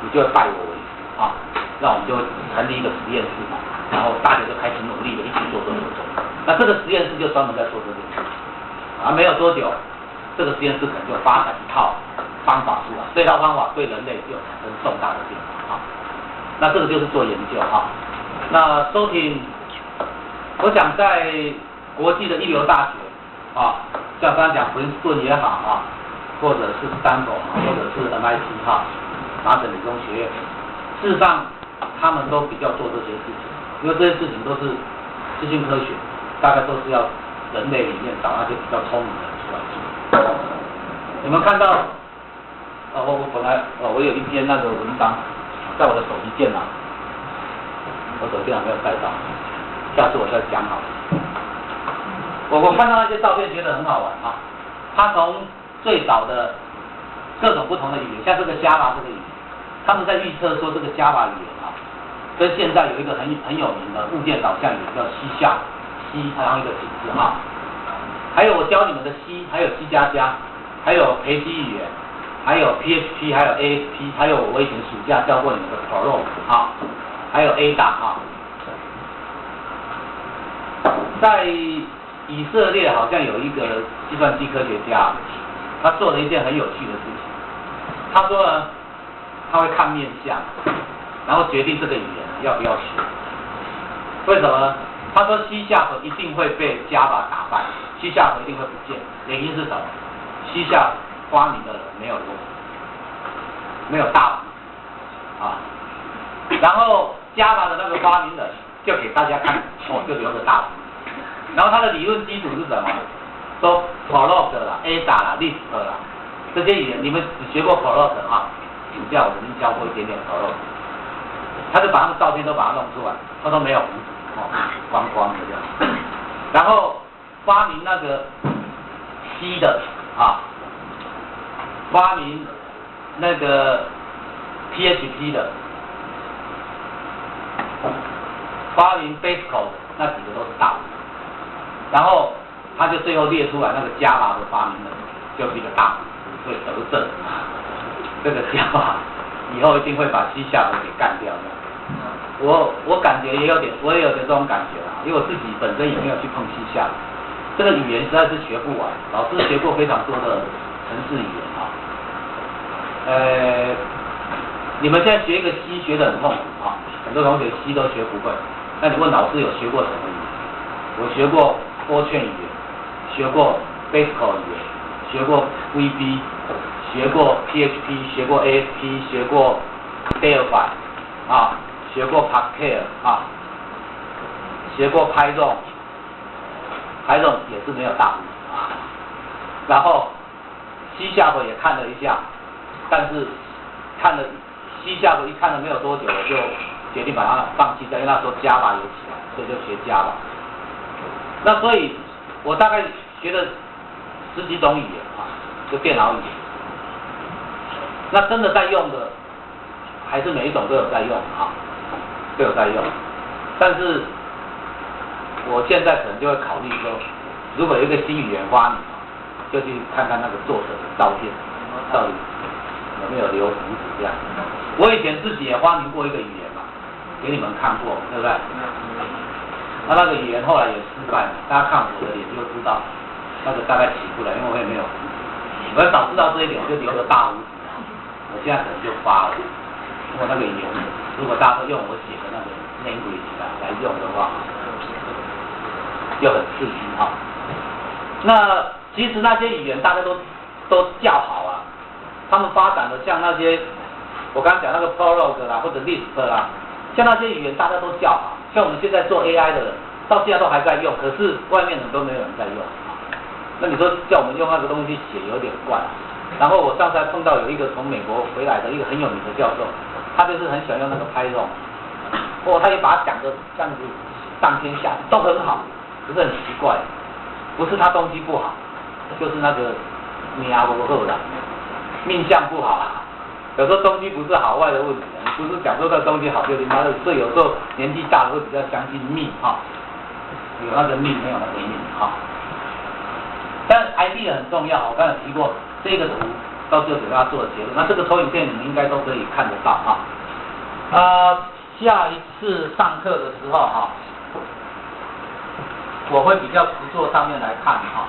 你就会拜我为师那我们就成立一个实验室然后大家就开始努力的一起做。那这个实验室就专门在做这件事没有多久，这个实验室可能就发展一套方法出来，这套方法对人类就产生重大的变化那这个就是做研究那 sorting， 我想在国际的一流大学像刚刚讲普林斯顿也好或者是斯坦福或者是 MIT 麻省理工学院，事实上他们都比较做这些事情，因为这些事情都是资讯科学，大概都是要人类里面找那些比较聪明的人出来做。你们看到我本来我有一篇那个文章在我的手机电脑，我手机电脑没有带到，下次我再讲好了。我看到那些照片觉得很好玩他从最早的各种不同的语言，像这个 Java 这个语言，他们在预测说这个 Java 语言跟现在有一个很有名的物件导向语言叫 C#， C 然后一个井字还有我教你们的 C， 还有 C++，还有培基语言，还有 PHP， 还有 ASP， 还有我以前暑假教过你们的 Prolog 啊，还有 Ada 啊。在以色列好像有一个计算机科学家，他做了一件很有趣的事情。他说呢，他会看面相，然后决定这个语言要不要学。为什么呢？他说 C# 一定会被 Java 打败，C# 一定会不见。原因是什么？C# 发明的人没有用，没有大王啊。然后 Java 的那个发明人就给大家看，哦，就留个大王。然后他的理论基础是什么？说 Prolog 啦、Ada 啦、Lisp 啦，这些语言你们只学过 Prolog 啊？暑假我曾经教过一点点 Prolog。他就把他们照片都把它弄出来，他都没有胡子，哦，光光的这样。然后发明那个 C 的啊，发明那个 PHP 的，发明 Basic 的那几个都是大。然后他就最后列出来那个 Java 的发明人就是一个大，所以得正。这个 Java 以后一定会把 C# 给干掉的。我感觉我也有点这种感觉啦，因为我自己本身也没有去碰 C#，这个语言实在是学不完，老师学过非常多的程式语言啊。你们现在学一个 C 学得很痛苦啊，很多同学 C 都学不会，那你问老师有学过什么语言？我学过Fortran 语言，学过 Basic 语言，学过 VB， 学过 PHP， 学过 ASP， 学过 Delphi 啊，学过 Pascal 啊，学过 Python 也是没有大胡啊。然后 C# 也看了一下，但是看了 C# 一看了没有多久，我就决定把它放弃掉，因为那时候 Java 也起来，所以就学 Java。那所以，我大概学了10几种语言啊，就电脑语言。那真的在用的，还是每一种都有在用啊，都有在用。但是，我现在可能就会考虑说，如果有一个新语言发明，就去看看那个作者的照片，到底有没有留胡子这样。我以前自己也发明过一个语言嘛，给你们看过，对不对？那个语言后来也失败了，大家看我的脸就知道，那个大概起不来，因为我也没有胡子。我要早知道这一点，我就留个大胡子，我现在可能就发了。如果那个语言，如果大家都用我写的那个 language 来用的话，就很刺激哈。那其实那些语言大家都叫好啊，他们发展的像那些我刚刚讲那个 Prolog 啦或者 Lisp 啦，像那些语言大家都叫好。像我们现在做 AI 的人，到现在都还在用，可是外面的都没有人在用。那你说叫我们用那个东西写有点怪。然后我上次还碰到有一个从美国回来的一个很有名的教授，他就是很喜欢用那个 Python， 他也把它讲的这样子上天下都很好，可是很奇怪，不是他东西不好，就是那个命不好啦，命相不好。有时候东西不是好坏的问题，你不是讲说这东西好就行，所以有时候年纪大了会比较相信命哈，有那个命没有那个命哈。但 idea 很重要，我刚才提过这个图，到最后给大家做的结论。那这个投影片你们应该都可以看得到哈。下一次上课的时候哈，我会比较实作上面来看哈。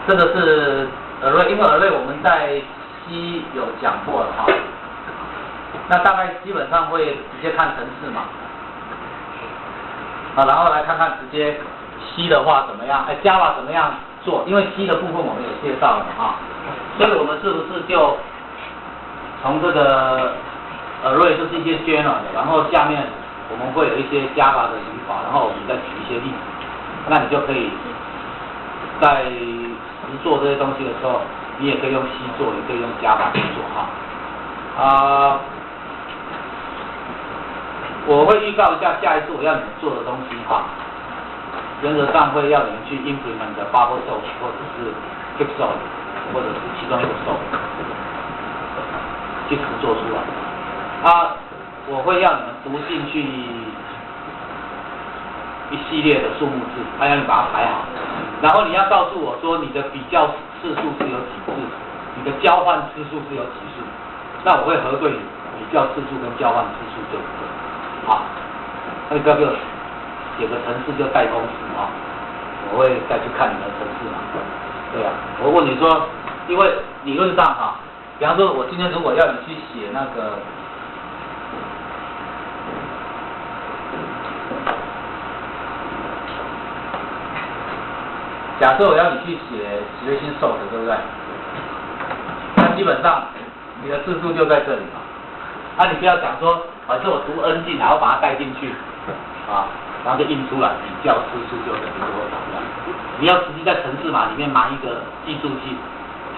这个是 array， 因为 array 我们在 C 有讲过了哈。那大概基本上会直接看程式嘛，然后来看看直接 C 的话怎么样，Java 怎么样做？因为 C 的部分我们有介绍了啊，所以我们是不是就从这个 array 就是一些 general 的，然后下面我们会有一些 Java 的语法，然后我们再举一些例子，那你就可以在做这些东西的时候，你也可以用 C 做，也可以用 Java 去做哈。我会预告一下下一次我要你们做的东西哈。原则上会要你们去 implement 的 bubble sort 或者是 quick sort 或者是其中一个 sort 去实做出来。我会要你们读进去一系列的数目字，它要你把它排好，然后你要告诉我说你的比较次数是有几次，你的交换次数是有几次，那我会核对你比较次数跟交换次数对不对？好，那你不要给我写个程式就代公式啊，我会再去看你的程式嘛。对啊，我问你说，因为理论上哈，比方说我今天如果要你去写那个。假设我要你去写学新手的，对不对？那基本上你的字数就在这里嘛。啊，你不要讲说，是我读 n 进来，然后把它带进去，啊，然后就印出来，比较次数就等于多少这样。你要实际在程式码里面埋一个计数器，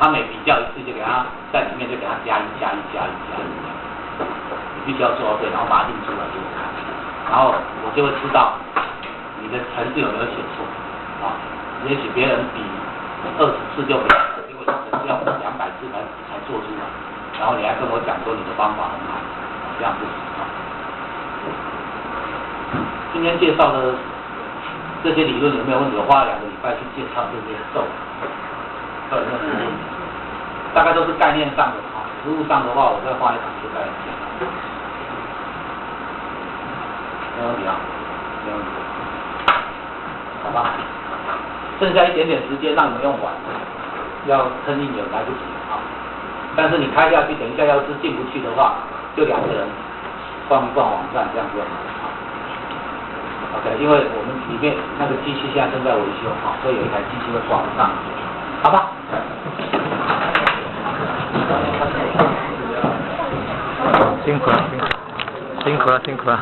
它每比较一次就给它在里面就给它加一加一加一加一，你必须要做到对，然后把它印出来给我看，然后我就会知道你的程式有没有写错，啊。也许别人比20次就没有，结果他可能要200次才做出来，然后你还跟我讲说你的方法很好，这样不行啊。今天介绍的这些理论有没有问题？我花了2个礼拜去介绍这些咒，有没有问题？大概都是概念上的啊，实务上的话我再花一场就再讲。没问题啊，没问题，好吧？剩下一点点时间让你们用完，要撑一点来不及啊。但是你开下去，等一下要是进不去的话，就2个人逛一逛网站，这样就好啊。OK， 因为我们里面那个机器现在正在维修啊，所以有一台机器会挂不上，好吧？辛苦了，辛苦了，辛苦了。